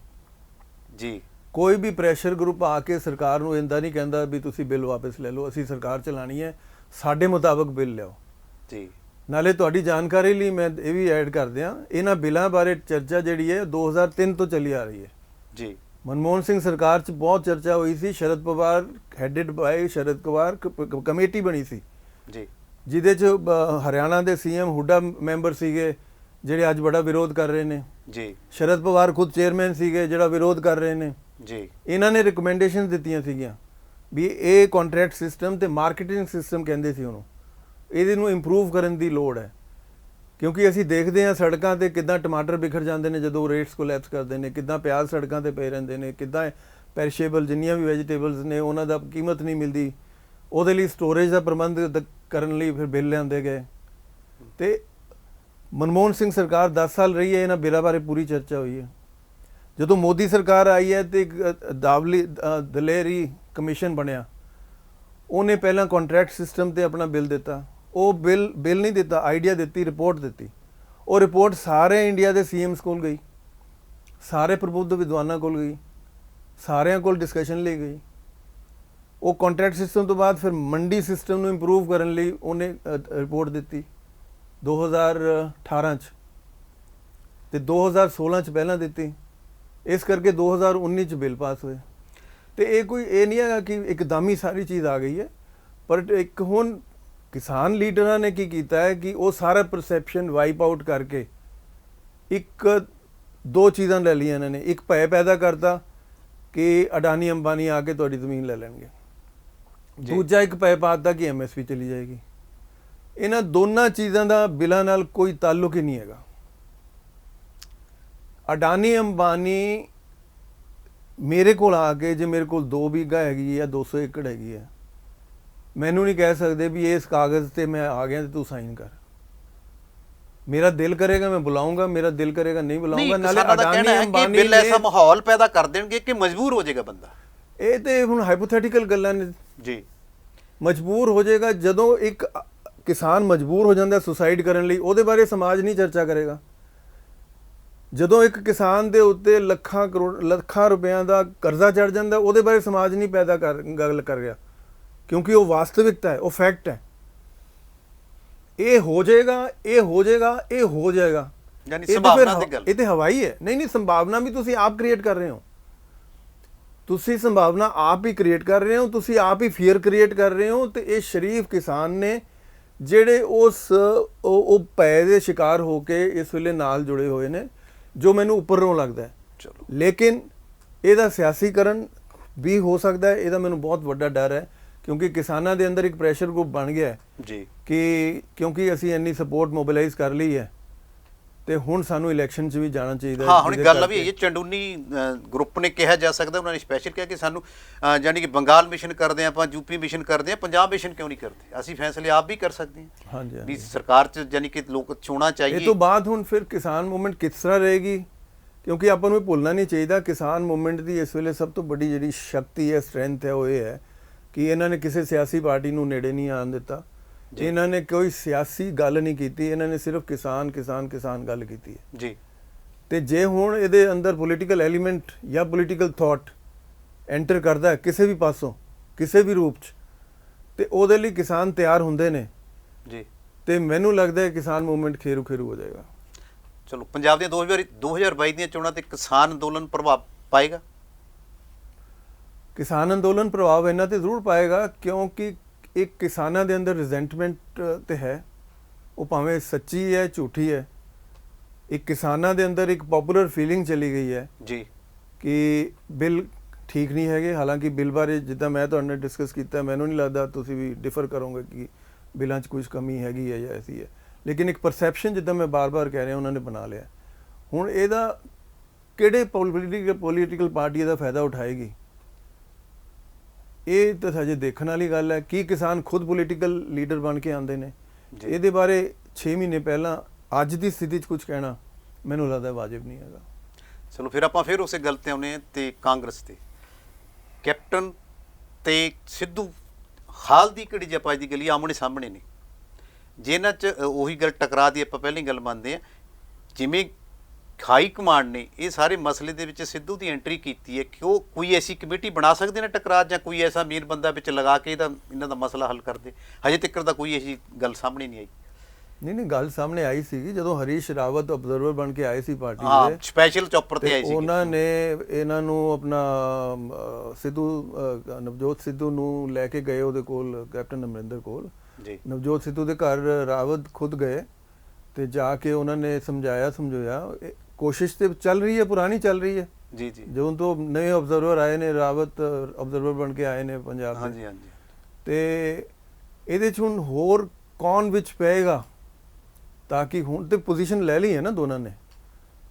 ਜੀ। ਕੋਈ ਵੀ ਪ੍ਰੈਸ਼ਰ ਗਰੁੱਪ ਆ ਕੇ ਸਰਕਾਰ ਨੂੰ ਇੰਦਾ ਨਹੀਂ ਕਹਿੰਦਾ ਵੀ ਤੁਸੀਂ ਬਿੱਲ ਵਾਪਸ ਲੈ ਲਓ, ਅਸੀਂ ਸਰਕਾਰ ਚਲਾਣੀ ਹੈ, ਸਾਡੇ ਮੁਤਾਬਕ ਬਿੱਲ ਲਿਆਓ ਜੀ। ਨਾਲੇ ਤੁਹਾਡੀ ਜਾਣਕਾਰੀ ਲਈ ਮੈਂ ਇਹ ਵੀ ਐਡ ਕਰ ਦਿਆਂ, ਇਹਨਾਂ ਬਿੱਲਾਂ ਬਾਰੇ ਚਰਚਾ ਜਿਹੜੀ ਹੈ 2003 ਤੋਂ ਚੱਲੀ ਆ ਰਹੀ ਹੈ ਜੀ। ਮਨਮੋਹਨ ਸਿੰਘ ਸਰਕਾਰ 'ਚ ਬਹੁਤ ਚਰਚਾ ਹੋਈ ਸੀ, ਸ਼ਰਦ ਪਵਾਰ ਹੈਡਡ ਬਾਈ ਸ਼ਰਦ ਪਵਾਰ ਕਮੇਟੀ ਬਣੀ ਸੀ ਜੀ, ਜਿਹਦੇ 'ਚ ਹਰਿਆਣਾ ਦੇ ਸੀਐਮ ਹੁੱਡਾ ਮੈਂਬਰ ਸੀਗੇ ਜਿਹੜੇ ਅੱਜ ਬੜਾ ਵਿਰੋਧ ਕਰ ਰਹੇ ਨੇ ਜੀ। ਸ਼ਰਦ ਪਵਾਰ ਖੁਦ ਚੇਅਰਮੈਨ ਸੀਗੇ ਜਿਹੜਾ ਵਿਰੋਧ ਕਰ ਰਹੇ ਨੇ ਜੀ। ਇਹਨਾਂ ਨੇ ਰਿਕਮੈਂਡੇਸ਼ਨ ਦਿੱਤੀਆਂ ਸੀਗੀਆਂ ਵੀ ਇਹ ਕੰਟਰੈਕਟ ਸਿਸਟਮ ਤੇ ਮਾਰਕੀਟਿੰਗ ਸਿਸਟਮ ਕਹਿੰਦੇ ਸੀ ਉਹਨੂੰ, ਇਹਦੇ ਨੂੰ ਇੰਪਰੂਵ ਕਰਨ ਦੀ ਲੋੜ ਹੈ ਕਿਉਂਕਿ ਅਸੀਂ ਦੇਖਦੇ ਹਾਂ ਸੜਕਾਂ ਤੇ ਕਿੱਦਾਂ ਟਮਾਟਰ ਬਿਖਰ ਜਾਂਦੇ ਨੇ ਜਦੋਂ ਰੇਟਸ ਕੋਲੈਪਸ ਕਰਦੇ ਨੇ, ਕਿੱਦਾਂ ਪਿਆਜ਼ ਸੜਕਾਂ ਤੇ ਪਏ ਰਹਿੰਦੇ ਨੇ, ਕਿੱਦਾਂ ਪੈਰੀਸ਼ੇਬਲ ਜਿੰਨੀਆਂ ਵੀ ਵੈਜੀਟੇਬਲਸ ਨੇ ਉਹਨਾਂ ਦਾ ਕੀਮਤ ਨਹੀਂ ਮਿਲਦੀ। ਉਹਦੇ ਲਈ ਸਟੋਰੇਜ ਦਾ ਪ੍ਰਬੰਧ ਕਰਨ ਲਈ ਫਿਰ ਬਿੱਲ ਲਿਆਂਦੇ ਗਏ ਤੇ ਮਨਮੋਹਨ ਸਿੰਘ ਸਰਕਾਰ 10 ਸਾਲ ਰਹੀ ਹੈ, ਇਹਨਾਂ ਬਿੱਲਾਂ ਬਾਰੇ ਪੂਰੀ ਚਰਚਾ ਹੋਈ ਹੈ। ਜਦੋਂ ਮੋਦੀ ਸਰਕਾਰ ਆਈ ਹੈ ਤੇ ਇੱਕ ਦਲੇਰੀ ਕਮਿਸ਼ਨ ਬਣਿਆ, ਉਹਨੇ ਪਹਿਲਾਂ ਕੰਟਰੈਕਟ ਸਿਸਟਮ ਤੇ ਆਪਣਾ ਬਿੱਲ ਦਿੱਤਾ। ਉਹ ਬਿੱਲ ਨਹੀਂ ਦਿੱਤਾ, ਆਈਡੀਆ ਦਿੱਤੀ, ਰਿਪੋਰਟ ਦਿੱਤੀ। ਉਹ ਰਿਪੋਰਟ ਸਾਰੇ ਇੰਡੀਆ ਦੇ ਸੀਐਮਸ ਕੋਲ ਗਈ, ਸਾਰੇ ਪ੍ਰਬੁੱਧ ਵਿਦਵਾਨਾਂ ਕੋਲ ਗਈ, ਸਾਰਿਆਂ ਕੋਲ ਡਿਸਕਸ਼ਨ ਲਈ ਗਈ। ਉਹ ਕੰਟਰੈਕਟ ਸਿਸਟਮ ਤੋਂ ਬਾਅਦ ਫਿਰ ਮੰਡੀ ਸਿਸਟਮ ਨੂੰ ਇੰਪਰੂਵ ਕਰਨ ਲਈ ਉਹਨੇ ਰਿਪੋਰਟ ਦਿੱਤੀ 2018 'ਚ ਤੇ 2016 'ਚ ਪਹਿਲਾਂ ਦਿੱਤੀ। ਇਸ ਕਰਕੇ 2019 'ਚ ਬਿੱਲ ਪਾਸ ਹੋਏ। ਤੇ ਇਹ ਨਹੀਂ ਹੈਗਾ ਕਿ ਇੱਕਦਮ ਹੀ ਸਾਰੀ ਚੀਜ਼ ਆ ਗਈ ਹੈ, ਪਰ ਇੱਕ ਹੁਣ ਕਿਸਾਨ ਲੀਡਰਾਂ ਨੇ ਕੀ ਕੀਤਾ ਹੈ ਕਿ ਉਹ ਸਾਰਾ ਪਰਸੈਪਸ਼ਨ ਵਾਈਪ ਆਊਟ ਕਰਕੇ ਇੱਕ ਦੋ ਚੀਜ਼ਾਂ ਲੈ ਲਈਆਂ ਇਹਨਾਂ ਨੇ। ਇੱਕ ਭੈ ਪੈਦਾ ਕਰਤਾ ਕਿ ਅਡਾਨੀ ਅੰਬਾਨੀ ਆ ਕੇ ਤੁਹਾਡੀ ਜ਼ਮੀਨ ਲੈ ਲੈਣਗੇ, ਦੂਜਾ ਇੱਕ ਭੈ ਪਾਤਾ ਕਿ ਐਮਐਸਪੀ ਚਲੀ ਜਾਏਗੀ। ਇਹਨਾਂ ਦੋਨਾਂ ਚੀਜ਼ਾਂ ਦਾ ਬਿੱਲਾਂ ਨਾਲ ਕੋਈ ਤਾਲੁਕ ਹੀ ਨਹੀਂ ਹੈਗਾ। ਅਡਾਨੀ ਅੰਬਾਨੀ ਮੇਰੇ ਕੋਲ ਆ ਕੇ ਜੇ ਮੇਰੇ ਕੋਲ 2 बीघा ਹੈਗੀ ਹੈ, 200 ਏਕੜ ਹੈਗੀ ਹੈ, ਮੈਨੂੰ ਨਹੀਂ ਕਹਿ ਸਕਦੇ ਵੀ ਇਸ ਕਾਗਜ਼ ਤੇ ਮੈਂ ਆ ਗਿਆ ਤੇ ਤੂੰ ਸਾਈਨ ਕਰ। ਮੇਰਾ ਦਿਲ ਕਰੇਗਾ ਮੈਂ ਬੁਲਾਉਂਗਾ, ਮੇਰਾ ਦਿਲ ਕਰੇਗਾ ਨਹੀਂ ਬੁਲਾਉਂਗਾ। ਨਾਲੇ ਅਡਾਨੀ ਅੰਬਾਨੀ ਬਿੱਲ ਐਸਾ ਮਾਹੌਲ ਪੈਦਾ ਕਰ ਦੇਣਗੇ ਕਿ ਮਜਬੂਰ ਹੋ ਜਾਏਗਾ ਬੰਦਾ। ਇਹ ਤੇ ਹੁਣ ਹਾਈਪੋਥੈਟੀਕਲ ਗੱਲਾਂ ਨੇ ਜੀ। ਮਜਬੂਰ ਹੋ ਜਾਏਗਾ ਜਦੋਂ ਇੱਕ ਕਿਸਾਨ ਮਜਬੂਰ ਹੋ ਜਾਂਦਾ ਸੁਸਾਈਡ ਕਰਨ ਲਈ, ਉਹਦੇ ਬਾਰੇ ਸਮਾਜ ਨਹੀਂ ਚਰਚਾ ਕਰੇਗਾ। ਜਦੋਂ ਇੱਕ ਕਿਸਾਨ ਦੇ ਉੱਤੇ ਲੱਖਾਂ ਰੁਪਇਆਂ ਦਾ ਕਰਜ਼ਾ ਚੜ ਜਾਂਦਾ, ਉਹਦੇ ਬਾਰੇ ਸਮਾਜ ਨਹੀਂ ਗੱਲ ਕਰ ਰਿਹਾ ਕਿਉਂਕਿ ਉਹ ਵਾਸਤਵਿਕਤਾ ਹੈ, ਉਹ ਫੈਕਟ ਹੈ। ਇਹ ਹੋ ਜਾਏਗਾ, ਇਹ ਹੋ ਜਾਏਗਾ, ਇਹ ਹੋ ਜਾਏਗਾ, ਯਾਨੀ ਸੰਭਾਵਨਾ ਦੀ ਗੱਲ। ਇਹ ਤੇ ਹਵਾਈ ਹੈ। ਨਹੀਂ ਸੰਭਾਵਨਾ ਵੀ ਤੁਸੀਂ ਆਪ ਕ੍ਰੀਏਟ ਕਰ ਰਹੇ ਹੋ। ਤੁਸੀਂ ਸੰਭਾਵਨਾ ਆਪ ਹੀ ਕ੍ਰੀਏਟ ਕਰ ਰਹੇ ਹੋ, ਤੁਸੀਂ ਆਪ ਹੀ ਫੀਅਰ ਕ੍ਰੀਏਟ ਕਰ ਰਹੇ ਹੋ। ਤੇ ਇਹ ਸ਼ਰੀਫ ਕਿਸਾਨ ਨੇ ਜਿਹੜੇ ਉਹ ਭੈ ਦੇ ਸ਼ਿਕਾਰ ਹੋ ਕੇ ਇਸ ਵੇਲੇ ਨਾਲ ਜੁੜੇ ਹੋਏ ਨੇ, ਜੋ ਮੈਨੂੰ ਉੱਪਰੋਂ ਲੱਗਦਾ ਹੈ। ਚਲੋ, ਲੇਕਿਨ ਇਹਦਾ ਸਿਆਸੀਕਰਨ ਵੀ ਹੋ ਸਕਦਾ ਹੈ, ਇਹਦਾ ਮੈਨੂੰ ਬਹੁਤ ਵੱਡਾ ਡਰ ਹੈ ਕਿਉਂਕਿ ਕਿਸਾਨਾਂ ਦੇ ਅੰਦਰ ਇੱਕ ਪ੍ਰੈਸ਼ਰ ਗਰੁੱਪ ਬਣ ਗਿਆ ਹੈ ਜੀ ਕਿ ਕਿਉਂਕਿ ਅਸੀਂ ਇੰਨੀ ਸਪੋਰਟ ਮੋਬਿਲਾਈਜ਼ ਕਰ ਲਈ ਹੈ ਤੇ ਹੁਣ ਸਾਨੂੰ ਇਲੈਕਸ਼ਨ 'ਚ ਵੀ ਜਾਣਾ ਚਾਹੀਦਾ ਹੈ। ਹਾਂ, ਹੁਣ ਗੱਲ ਵੀ ਇਹ ਚੰਡੂਨੀ ਗਰੁੱਪ ਨੇ ਕਿਹਾ ਜਾ ਸਕਦਾ, ਉਹਨਾਂ ਨੇ ਸਪੈਸ਼ਲ ਕਿਹਾ ਕਿ ਸਾਨੂੰ ਯਾਨੀ ਕਿ ਬੰਗਾਲ ਮਿਸ਼ਨ ਕਰਦੇ ਆਪਾਂ, ਯੂਪੀ ਮਿਸ਼ਨ ਕਰਦੇ ਆ, ਪੰਜਾਬ ਮਿਸ਼ਨ ਕਿਉਂ ਨਹੀਂ ਕਰਦੇ? ਅਸੀਂ ਫੈਸਲੇ ਆਪ ਵੀ ਕਰ ਸਕਦੇ ਹਾਂ। ਹਾਂਜੀ, ਵੀ ਸਰਕਾਰ 'ਚ ਯਾਨੀ ਕਿ ਲੋਕ ਚੋਣਾਂ ਚਾਹੀਏ। ਇਹ ਤੋਂ ਬਾਅਦ ਹੁਣ ਫਿਰ ਕਿਸਾਨ ਮੂਵਮੈਂਟ ਕਿਸ ਤਰ੍ਹਾਂ ਰਹੇਗੀ, ਕਿਉਂਕਿ ਆਪਾਂ ਨੂੰ ਇਹ ਭੁੱਲਣਾ ਨਹੀਂ ਚਾਹੀਦਾ ਕਿਸਾਨ ਮੂਵਮੈਂਟ ਦੀ ਇਸ ਵੇਲੇ ਸਭ ਤੋਂ ਵੱਡੀ ਜਿਹੜੀ ਸ਼ਕਤੀ ਹੈ, ਸਟਰੈਂਥ ਹੈ, ਉਹ ਇਹ ਹੈ ਕਿ ਇਹਨਾਂ ਨੇ ਕਿਸੇ ਸਿਆਸੀ ਪਾਰਟੀ ਨੂੰ ਨੇੜੇ ਨਹੀਂ ਆਉਣ ਦਿੱਤਾ। ਇਹਨਾਂ ਨੇ ਕੋਈ ਸਿਆਸੀ ਗੱਲ ਨਹੀਂ ਕੀਤੀ, ਇਹਨਾਂ ਨੇ ਸਿਰਫ ਕਿਸਾਨ ਗੱਲ ਕੀਤੀ ਹੈ ਜੀ। ਤੇ ਜੇ ਹੁਣ ਇਹਦੇ ਅੰਦਰ ਪੋਲੀਟੀਕਲ ਐਲੀਮੈਂਟ ਜਾਂ ਪੋਲੀਟੀਕਲ ਥਾਟ ਐਂਟਰ ਕਰਦਾ ਹੈ ਕਿਸੇ ਵੀ ਪਾਸੋਂ, ਕਿਸੇ ਵੀ ਰੂਪ 'ਚ, ਤੇ ਉਹਦੇ ਲਈ ਕਿਸਾਨ ਤਿਆਰ ਹੁੰਦੇ ਨੇ ਜੀ। ਤੇ ਮੈਨੂੰ ਲੱਗਦਾ ਹੈ ਕਿਸਾਨ ਮੂਵਮੈਂਟ ਖੇਰੂ ਹੋ ਜਾਏਗਾ। ਚਲੋ, ਪੰਜਾਬ ਦੀਆਂ 2022 ਦੀਆਂ ਚੋਣਾਂ ਤੇ ਕਿਸਾਨ ਅੰਦੋਲਨ ਪ੍ਰਭਾਵ ਪਾਏਗਾ? ਕਿਸਾਨ ਅੰਦੋਲਨ ਪ੍ਰਭਾਵ ਇਹਨਾਂ ਤੇ ਜ਼ਰੂਰ ਪਾਏਗਾ ਕਿਉਂਕਿ ਇੱਕ ਕਿਸਾਨਾਂ ਦੇ ਅੰਦਰ ਰਿਜ਼ੈਂਟਮੈਂਟ ਤੇ ਹੈ, ਉਹ ਭਾਵੇਂ ਸੱਚੀ ਹੈ ਝੂਠੀ ਹੈ। ਇੱਕ ਕਿਸਾਨਾਂ ਦੇ ਅੰਦਰ ਇੱਕ ਪਪੂਲਰ ਫੀਲਿੰਗ ਚਲੀ ਗਈ ਹੈ ਜੀ ਕਿ ਬਿੱਲ ਠੀਕ ਨਹੀਂ ਹੈਗੇ। ਹਾਲਾਂਕਿ ਬਿੱਲ ਬਾਰੇ ਜਿੱਦਾਂ ਮੈਂ ਤੁਹਾਡੇ ਨਾਲ ਡਿਸਕਸ ਕੀਤਾ, ਮੈਨੂੰ ਨਹੀਂ ਲੱਗਦਾ ਤੁਸੀਂ ਵੀ ਡਿਫਰ ਕਰੋਗੇ ਕਿ ਬਿੱਲਾਂ 'ਚ ਕੁਝ ਕਮੀ ਹੈਗੀ ਹੈ ਜਾਂ ਐਸੀ ਹੈ, ਲੇਕਿਨ ਇੱਕ ਪਰਸੈਪਸ਼ਨ ਜਿੱਦਾਂ ਮੈਂ ਬਾਰ-ਬਾਰ ਕਹਿ ਰਿਹਾ ਉਹਨਾਂ ਨੇ ਬਣਾ ਲਿਆ। ਹੁਣ ਇਹਦਾ ਕਿਹੜੇ ਪੋਲੀਟੀਕਲ ਪਾਰਟੀ ਇਹਦਾ ਫਾਇਦਾ ਉਠਾਏਗੀ, ਇਹ ਤਾਂ ਹਜੇ ਦੇਖਣ ਵਾਲੀ ਗੱਲ ਹੈ। ਕੀ ਕਿਸਾਨ ਖੁਦ ਪੋਲੀਟੀਕਲ ਲੀਡਰ ਬਣ ਕੇ ਆਉਂਦੇ ਨੇ? ਇਹਦੇ ਬਾਰੇ 6 ਮਹੀਨੇ ਪਹਿਲਾਂ ਅੱਜ ਦੀ ਸਥਿਤੀ 'ਚ ਕੁਝ ਕਹਿਣਾ ਮੈਨੂੰ ਲੱਗਦਾ ਵਾਜਿਬ ਨਹੀਂ ਹੈਗਾ। ਚਲੋ, ਫਿਰ ਆਪਾਂ ਫਿਰ ਉਸੇ ਗੱਲ ਤੇ ਆਉਂਦੇ ਹਾਂ ਤੇ ਕਾਂਗਰਸ ਤੇ ਕੈਪਟਨ ਤੇ ਸਿੱਧੂ ਹਾਲ ਦੀ ਘੜੀ ਜੇ ਆਪਾਂ ਦੀ ਗਲੀ ਆਮਣੇ ਸਾਹਮਣੇ ਨੇ, ਜੇ ਇਹਨਾਂ 'ਚ ਉਹੀ ਗੱਲ ਟਕਰਾ ਦੀ ਆਪਾਂ ਪਹਿਲਾਂ ਹੀ ਗੱਲ ਮੰਨਦੇ ਹਾਂ, ਜਿਵੇਂ ਹਾਈ ਕਮਾਂਡ ਨੇ ਇਹ ਸਾਰੇ ਮਸਲੇ ਦੇ ਵਿੱਚ ਸਿੱਧੂ ਦੀ ਐਂਟਰੀ ਕੀਤੀ ਹੈ ਕਿ ਉਹ ਕੋਈ ਐਸੀ ਕਮੇਟੀ ਬਣਾ ਸਕਦੇ ਨੇ ਟਕਰਾਅ, ਜਾਂ ਕੋਈ ਐਸਾ ਮੇਨ ਬੰਦਾ ਵਿੱਚ ਲਗਾ ਕੇ ਇਹਨਾਂ ਦਾ ਮਸਲਾ ਹੱਲ ਕਰਦੇ। ਹਜੇ ਤੱਕ ਦਾ ਕੋਈ ਐਸੀ ਗੱਲ ਸਾਹਮਣੇ ਨਹੀਂ ਆਈ। ਨਹੀਂ ਗੱਲ ਸਾਹਮਣੇ ਆਈ ਸੀਗੀ ਜਦੋਂ ਹਰੀਸ਼ ਰਾਵਤ ਆਬਜ਼ਰਵਰ ਬਣ ਕੇ ਆਏ ਸੀ ਪਾਰਟੀ ਦੇ, ਸਪੈਸ਼ਲ ਚੌਪਰ ਤੇ ਆਏ ਸੀ। ਉਹਨਾਂ ਨੇ ਇਹਨਾਂ ਨੂੰ ਆਪਣਾ ਸਿੱਧੂ ਨਵਜੋਤ ਸਿੱਧੂ ਨੂੰ ਲੈ ਕੇ ਗਏ ਉਹਦੇ ਕੋਲ, ਕੈਪਟਨ ਅਮਰਿੰਦਰ ਕੋਲ ਜੀ। ਨਵਜੋਤ ਸਿੱਧੂ ਦੇ ਘਰ ਰਾਵਤ ਖੁਦ ਗਏ ਤੇ ਜਾ ਕੇ ਉਹਨਾਂ ਨੇ ਸਮਝਾਇਆ ਕੋਸ਼ਿਸ਼ ਤੇ ਚੱਲ ਰਹੀ ਹੈ, ਪੁਰਾਣੀ ਚੱਲ ਰਹੀ ਹੈ ਜੀ ਜੀ। ਜਦੋਂ ਤੋਂ ਨਵੇਂ ਆਬਜ਼ਰਵਰ ਆਏ ਨੇ, ਰਾਵਤ ਆਬਜ਼ਰਵਰ ਬਣ ਕੇ ਆਏ ਨੇ ਪੰਜਾਬ ਦੇ। ਹਾਂਜੀ ਹਾਂਜੀ। ਤੇ ਇਹਦੇ 'ਚ ਹੁਣ ਹੋਰ ਕੌਣ ਵਿੱਚ ਪਏਗਾ, ਤਾਂ ਕਿ ਹੁਣ ਤੇ ਪੋਜੀਸ਼ਨ ਲੈ ਲਈ ਹੈ ਨਾ ਦੋਨਾਂ ਨੇ।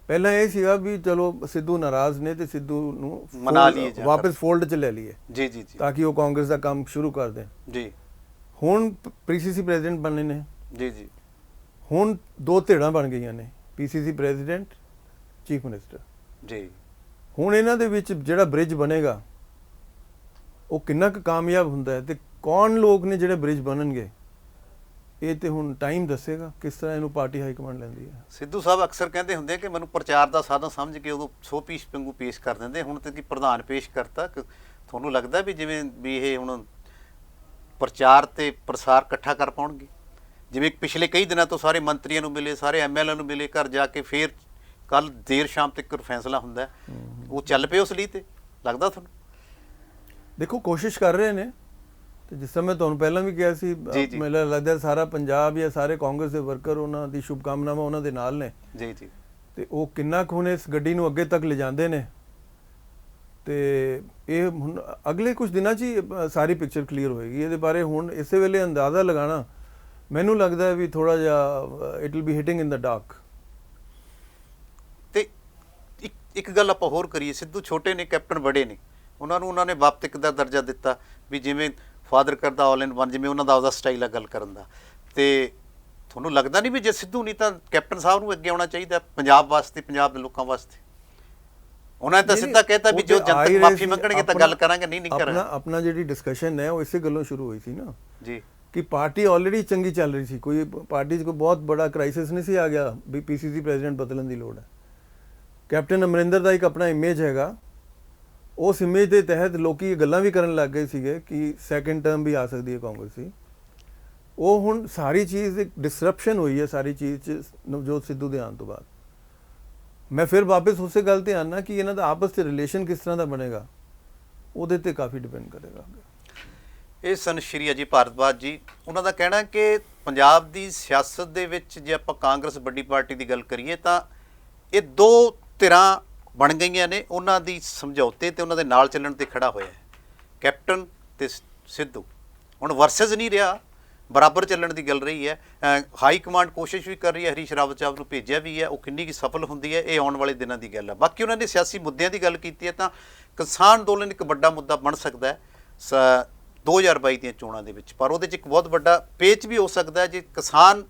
ਪਹਿਲਾਂ ਇਹ ਸੀਗਾ ਵੀ ਚਲੋ ਸਿੱਧੂ ਨਾਰਾਜ਼ ਨੇ ਤੇ ਸਿੱਧੂ ਨੂੰ ਮਨਾ ਲਈਏ, ਵਾਪਸ ਫੋਲਡ 'ਚ ਲੈ ਲਈਏ ਜੀ ਜੀ ਜੀ, ਤਾਂ ਕਿ ਉਹ ਕਾਂਗਰਸ ਦਾ ਕੰਮ ਸ਼ੁਰੂ ਕਰ ਦੇਣ ਜੀ। ਹੁਣ ਪੀਸੀਸੀ ਪ੍ਰੈਜ਼ੀਡੈਂਟ ਬਣਨੇ ਨੇ ਜੀ ਜੀ। ਹੁਣ ਦੋ ਧਿਰਾਂ ਬਣ ਗਈਆਂ ਨੇ, ਪੀਸੀਸੀ ਪ੍ਰੈਜ਼ੀਡੈਂਟ, ਚੀਫ ਮਿਨਿਸਟਰ ਜੀ। ਹੁਣ ਇਹਨਾਂ ਦੇ ਵਿੱਚ ਜਿਹੜਾ ਬ੍ਰਿਜ ਬਣੇਗਾ ਉਹ ਕਿੰਨਾ ਕੁ ਕਾਮਯਾਬ ਹੁੰਦਾ ਹੈ ਤੇ ਕੌਣ ਲੋਕ ਨੇ ਜਿਹੜੇ ਬ੍ਰਿਜ ਬਣਨਗੇ, ਇਹ ਤੇ ਹੁਣ ਟਾਈਮ ਦੱਸੇਗਾ ਕਿਸ ਤਰ੍ਹਾਂ ਇਹਨੂੰ ਪਾਰਟੀ ਹਾਈ ਕਮਾਂਡ ਲੈਂਦੀ ਹੈ। ਸਿੱਧੂ ਸਾਹਿਬ ਅਕਸਰ ਕਹਿੰਦੇ ਹੁੰਦੇ ਕਿ ਮੈਨੂੰ ਪ੍ਰਚਾਰ ਦਾ ਸਾਧਨ ਸਮਝ ਕੇ ਉਦੋਂ 100 ਪੀਸ ਵਾਂਗੂ ਪੇਸ਼ ਕਰ ਦਿੰਦੇ, ਹੁਣ ਤੇ ਕੀ ਪ੍ਰਧਾਨ ਪੇਸ਼ ਕਰਤਾ। ਤੁਹਾਨੂੰ ਲੱਗਦਾ ਵੀ ਜਿਵੇਂ ਵੀ ਇਹ ਹੁਣ ਪ੍ਰਚਾਰ ਤੇ ਪ੍ਰਸਾਰ ਇਕੱਠਾ ਕਰ ਪਾਉਣਗੇ? ਜਿਵੇਂ ਪਿਛਲੇ ਕਈ ਦਿਨਾਂ ਤੋਂ ਸਾਰੇ ਮੰਤਰੀਆਂ ਨੂੰ ਮਿਲੇ, ਸਾਰੇ ਐਮਐਲਏ ਨੂੰ ਮਿਲੇ ਘਰ ਜਾ ਕੇ, ਫਿਰ ਕੱਲ ਦੇਰ ਸ਼ਾਮ ਤੱਕ ਫੈਸਲਾ ਹੁੰਦਾ, ਉਹ ਚੱਲ ਪਏ ਉਸ ਲਈ। ਤੇ ਲੱਗਦਾ ਤੁਹਾਨੂੰ? ਦੇਖੋ ਕੋਸ਼ਿਸ਼ ਕਰ ਰਹੇ ਨੇ, ਤੇ ਜਿਸ ਤਰ੍ਹਾਂ ਮੈਂ ਤੁਹਾਨੂੰ ਪਹਿਲਾਂ ਵੀ ਕਿਹਾ ਸੀ, ਮੈਨੂੰ ਲੱਗਦਾ ਸਾਰਾ ਪੰਜਾਬ ਜਾਂ ਸਾਰੇ ਕਾਂਗਰਸ ਦੇ ਵਰਕਰ ਉਹਨਾਂ ਦੀ ਸ਼ੁਭਕਾਮਨਾਵਾਂ ਉਹਨਾਂ ਦੇ ਨਾਲ ਨੇ ਜੀ ਜੀ। ਤੇ ਉਹ ਕਿੰਨਾ ਕੁ ਹੁਣ ਇਸ ਗੱਡੀ ਨੂੰ ਅੱਗੇ ਤੱਕ ਲਿਜਾਂਦੇ ਨੇ, ਤੇ ਇਹ ਹੁਣ ਅਗਲੇ ਕੁਝ ਦਿਨਾਂ 'ਚ ਹੀ ਸਾਰੀ ਪਿਕਚਰ ਕਲੀਅਰ ਹੋਏਗੀ। ਇਹਦੇ ਬਾਰੇ ਹੁਣ ਇਸੇ ਵੇਲੇ ਅੰਦਾਜ਼ਾ ਲਗਾਉਣਾ ਮੈਨੂੰ ਲੱਗਦਾ ਹੈ ਵੀ ਥੋੜਾ ਜਿਹਾ it will be ਹਿਟਿੰਗ in the dark. ਤੇ ਇੱਕ ਗੱਲ ਆਪਾਂ ਹੋਰ ਕਰੀਏ, ਸਿੱਧੂ ਛੋਟੇ ਨੇ, ਕੈਪਟਨ ਬੜੇ ਨੇ, ਉਹਨਾਂ ਨੇ ਵਾਪਤਿਕ ਦਾ ਦਰਜਾ ਦਿੱਤਾ ਵੀ ਜਿਵੇਂ ਫਾਦਰ ਕਰਦਾ ਆਲ ਇਨ ਵਨ, ਜਿਵੇਂ ਉਹਨਾਂ ਦਾ ਉਹਦਾ ਸਟਾਈਲ ਆ ਗੱਲ ਕਰਨ ਦਾ। ਤੇ ਤੁਹਾਨੂੰ ਲੱਗਦਾ ਨਹੀਂ ਵੀ ਜੇ ਸਿੱਧੂ ਨਹੀਂ ਤਾਂ ਕੈਪਟਨ ਸਾਹਿਬ ਨੂੰ ਅੱਗੇ ਆਉਣਾ ਚਾਹੀਦਾ ਪੰਜਾਬ ਵਾਸਤੇ, ਪੰਜਾਬ ਦੇ ਲੋਕਾਂ ਵਾਸਤੇ? ਉਹਨਾਂ ਨੇ ਤਾਂ ਸਿੱਧਾ ਕਹਿਤਾ ਵੀ ਜੋ ਜਨਤਕ ਮਾਫੀ ਮੰਗਣਗੇ ਤਾਂ ਗੱਲ ਕਰਾਂਗੇ, ਨਹੀਂ ਕਰਾਂਗੇ। ਆਪਣਾ ਜਿਹੜੀ ਡਿਸਕਸ਼ਨ ਹੈ ਉਹ ਇਸੇ ਗੱਲੋਂ ਸ਼ੁਰੂ ਹੋਈ ਸੀ ਨਾ ਜੀ, ਕਿ ਪਾਰਟੀ ਆਲਰੇਡੀ ਚੰਗੀ ਚੱਲ ਰਹੀ ਸੀ, ਕੋਈ ਪਾਰਟੀ 'ਚ ਕੋਈ ਬਹੁਤ ਬੜਾ ਕ੍ਰਾਈਸਿਸ ਨਹੀਂ ਸੀ ਆ ਗਿਆ ਵੀ ਪੀਸੀਸੀ ਪ੍ਰੈਜ਼ੀਡੈਂਟ ਬਦਲਣ ਦੀ ਲੋੜ ਹੈ। ਕੈਪਟਨ ਅਮਰਿੰਦਰ ਦਾ ਇੱਕ ਆਪਣਾ ਇਮੇਜ ਹੈਗਾ, ਉਸ ਇਮੇਜ ਦੇ ਤਹਿਤ ਲੋਕੀ ਇਹ ਗੱਲਾਂ ਵੀ ਕਰਨ ਲੱਗ ਗਏ ਸੀਗੇ ਕਿ ਸੈਕੰਡ ਟਰਮ ਵੀ ਆ ਸਕਦੀ ਹੈ ਕਾਂਗਰਸ ਦੀ। ਉਹ ਹੁਣ ਸਾਰੀ ਚੀਜ਼ ਇੱਕ ਡਿਸਰਪਸ਼ਨ ਹੋਈ ਹੈ ਸਾਰੀ ਚੀਜ਼ 'ਚ ਨਵਜੋਤ ਸਿੱਧੂ ਦੇ ਆਉਣ ਤੋਂ ਬਾਅਦ। ਮੈਂ ਫਿਰ ਵਾਪਸ ਉਸੇ ਗੱਲ ਤੇ ਆਉਣਾ ਕਿ ਇਹਨਾਂ ਦਾ ਆਪਸ 'ਚ ਰਿਲੇਸ਼ਨ ਕਿਸ ਤਰ੍ਹਾਂ ਦਾ ਬਣੇਗਾ, ਉਹਦੇ ਤੇ ਕਾਫੀ ਡਿਪੈਂਡ ਕਰੇਗਾ। ਇਹ ਸਨ ਸ਼੍ਰੀ ਅਜੇ ਭਾਰਦਵਾਜ ਜੀ। ਉਹਨਾਂ ਦਾ ਕਹਿਣਾ ਕਿ ਪੰਜਾਬ ਦੀ ਸਿਆਸਤ ਦੇ ਵਿੱਚ ਜੇ ਆਪਾਂ ਕਾਂਗਰਸ ਵੱਡੀ ਪਾਰਟੀ ਦੀ ਗੱਲ ਕਰੀਏ ਤਾਂ ਇਹ ਦੋ ਧਿਰਾਂ ਬਣ ਗਈਆਂ ਨੇ, ਉਹਨਾਂ ਦੀ ਸਮਝੌਤੇ ਤੇ ਉਹਨਾਂ ਦੇ ਨਾਲ ਚੱਲਣ ਤੇ ਖੜਾ ਹੋਇਆ ਹੈ ਕੈਪਟਨ ਤੇ ਸਿੱਧੂ। ਹੁਣ ਵਰਸਸ ਨਹੀਂ ਰਿਹਾ, ਬਰਾਬਰ ਚੱਲਣ ਦੀ ਗੱਲ ਰਹੀ ਹੈ। ਹਾਈ ਕਮਾਂਡ ਕੋਸ਼ਿਸ਼ ਵੀ ਕਰ ਰਹੀ ਹੈ, ਹਰੀਸ਼ ਰਾਵਤ ਸਾਹਿਬ ਨੂੰ ਭੇਜਿਆ ਵੀ ਹੈ, ਉਹ ਕਿੰਨੀ ਕੁ ਸਫਲ ਹੁੰਦੀ ਹੈ ਇਹ ਆਉਣ ਵਾਲੇ ਦਿਨਾਂ ਦੀ ਗੱਲ ਹੈ। ਬਾਕੀ ਉਹਨਾਂ ਨੇ ਸਿਆਸੀ ਮੁੱਦਿਆਂ ਦੀ ਗੱਲ ਕੀਤੀ ਹੈ ਤਾਂ ਕਿਸਾਨ ਅੰਦੋਲਨ ਇੱਕ ਵੱਡਾ ਮੁੱਦਾ ਬਣ ਸਕਦਾ ਹੈ 2022 ਦੀਆਂ ਚੋਣਾਂ ਦੇ ਵਿੱਚ, ਪਰ ਉਹਦੇ 'ਚ ਇੱਕ ਬਹੁਤ ਵੱਡਾ ਪੇਚ ਵੀ ਹੋ ਸਕਦਾ ਹੈ ਜੇ ਕਿਸਾਨ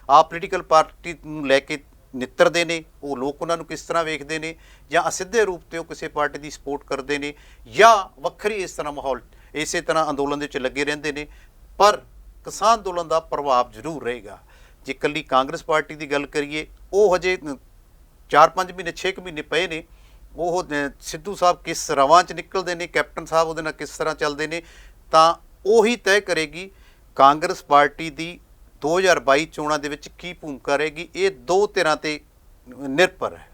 ਆਪ ਪੋਲੀਟੀਕਲ ਪਾਰਟੀ ਨੂੰ ਲੈ ਕੇ ਨਿੱਤਰਦੇ ਨੇ, ਉਹ ਲੋਕ ਉਹਨਾਂ ਨੂੰ ਕਿਸ ਤਰ੍ਹਾਂ ਵੇਖਦੇ ਨੇ, ਜਾਂ ਅਸਿੱਧੇ ਰੂਪ ਤੇ ਉਹ ਕਿਸੇ ਪਾਰਟੀ ਦੀ ਸਪੋਰਟ ਕਰਦੇ ਨੇ, ਜਾਂ ਵੱਖਰੀ ਇਸ ਤਰ੍ਹਾਂ ਮਾਹੌਲ ਇਸੇ ਤਰ੍ਹਾਂ ਅੰਦੋਲਨ ਦੇ ਵਿੱਚ ਲੱਗੇ ਰਹਿੰਦੇ ਨੇ। ਪਰ ਕਿਸਾਨ ਅੰਦੋਲਨ ਦਾ ਪ੍ਰਭਾਵ ਜ਼ਰੂਰ ਰਹੇਗਾ। ਜੇ ਇਕੱਲੀ ਕਾਂਗਰਸ ਪਾਰਟੀ ਦੀ ਗੱਲ ਕਰੀਏ, ਉਹ ਹਜੇ 4-5 ਮਹੀਨੇ 6 ਮਹੀਨੇ ਪਏ ਨੇ, ਉਹ ਸਿੱਧੂ ਸਾਹਿਬ ਕਿਸ ਰਵਾਂ 'ਚ ਨਿਕਲਦੇ ਨੇ, ਕੈਪਟਨ ਸਾਹਿਬ ਉਹਦੇ ਨਾਲ ਕਿਸ ਤਰ੍ਹਾਂ ਚੱਲਦੇ ਨੇ, ਤਾਂ ਉਹੀ ਤੈਅ ਕਰੇਗੀ ਕਾਂਗਰਸ ਪਾਰਟੀ ਦੀ 2022 ਚੋਣਾਂ ਦੇ ਵਿੱਚ ਕੀ ਭੂਮਿਕਾ ਰਹੇਗੀ। ਇਹ ਦੋ ਧਿਰਾਂ ਤੇ ਨਿਰਭਰ ਹੈ,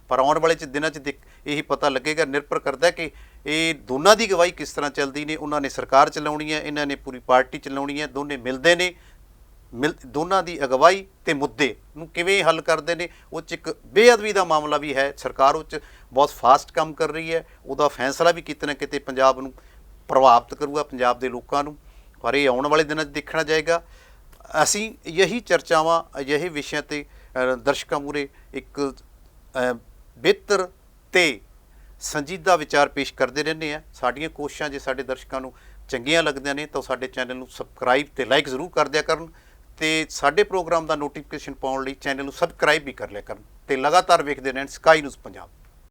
ਪਰ ਆਉਣ ਵਾਲੇ ਦਿਨਾਂ 'ਚ ਇਹੀ ਪਤਾ ਲੱਗੇਗਾ। ਨਿਰਭਰ ਕਰਦਾ ਕਿ ਇਹ ਦੋਨਾਂ ਦੀ ਅਗਵਾਈ ਕਿਸ ਤਰ੍ਹਾਂ ਚੱਲਦੀ ਨੇ। ਉਹਨਾਂ ਨੇ ਸਰਕਾਰ ਚਲਾਉਣੀ ਹੈ, ਇਹਨਾਂ ਨੇ ਪੂਰੀ ਪਾਰਟੀ ਚਲਾਉਣੀ ਹੈ, ਦੋਨੇ ਮਿਲਦੇ ਨੇ, ਦੋਨਾਂ ਦੀ ਅਗਵਾਈ ਤੇ ਮੁੱਦੇ ਨੂੰ ਕਿਵੇਂ ਹੱਲ ਕਰਦੇ ਨੇ। ਉਹ 'ਚ ਇੱਕ ਬੇਅਦਬੀ ਦਾ ਮਾਮਲਾ ਵੀ ਹੈ, ਸਰਕਾਰ ਉਹ 'ਚ ਬਹੁਤ ਫਾਸਟ ਕੰਮ ਕਰ ਰਹੀ ਹੈ, ਉਹਦਾ ਫੈਸਲਾ ਵੀ ਕਿਤੇ ਨਾ ਕਿਤੇ ਪੰਜਾਬ ਨੂੰ ਪ੍ਰਭਾਵਿਤ ਕਰੂਗਾ, ਪੰਜਾਬ ਦੇ ਲੋਕਾਂ ਨੂੰ। ਪਰ ਇਹ ਆਉਣ ਵਾਲੇ ਦਿਨਾਂ 'ਚ ਦੇਖਣਾ ਜਾਏਗਾ। ਅਸੀਂ ਯਹੀ ਚਰਚਾਵਾਂ, ਅਜਿਹੇ ਵਿਸ਼ਿਆਂ ਤੇ ਦਰਸ਼ਕਾਂ ਮੂਹਰੇ ਇੱਕ ਬਿਹਤਰ ਤੇ ਸੰਜੀਦਾ ਵਿਚਾਰ ਪੇਸ਼ ਕਰਦੇ ਰਹਿੰਦੇ ਹਾਂ। ਸਾਡੀਆਂ ਕੋਸ਼ਿਸ਼ਾਂ ਜੇ ਸਾਡੇ ਦਰਸ਼ਕਾਂ ਨੂੰ ਚੰਗੀਆਂ ਲੱਗਦੀਆਂ ਨੇ ਤਾਂ ਸਾਡੇ ਚੈਨਲ ਨੂੰ ਸਬਸਕ੍ਰਾਈਬ ਤੇ ਲਾਈਕ ਜ਼ਰੂਰ ਕਰ ਦਿਆ ਕਰਨ, ਤੇ ਸਾਡੇ ਪ੍ਰੋਗਰਾਮ ਦਾ ਨੋਟੀਫਿਕੇਸ਼ਨ ਪਾਉਣ ਲਈ ਚੈਨਲ ਨੂੰ ਸਬਸਕ੍ਰਾਈਬ ਵੀ ਕਰ ਲਿਆ ਕਰਨ, ਤੇ ਲਗਾਤਾਰ ਵੇਖਦੇ ਰਹਿਣ ਸਕਾਈ ਨਿਊਜ਼ ਪੰਜਾਬ।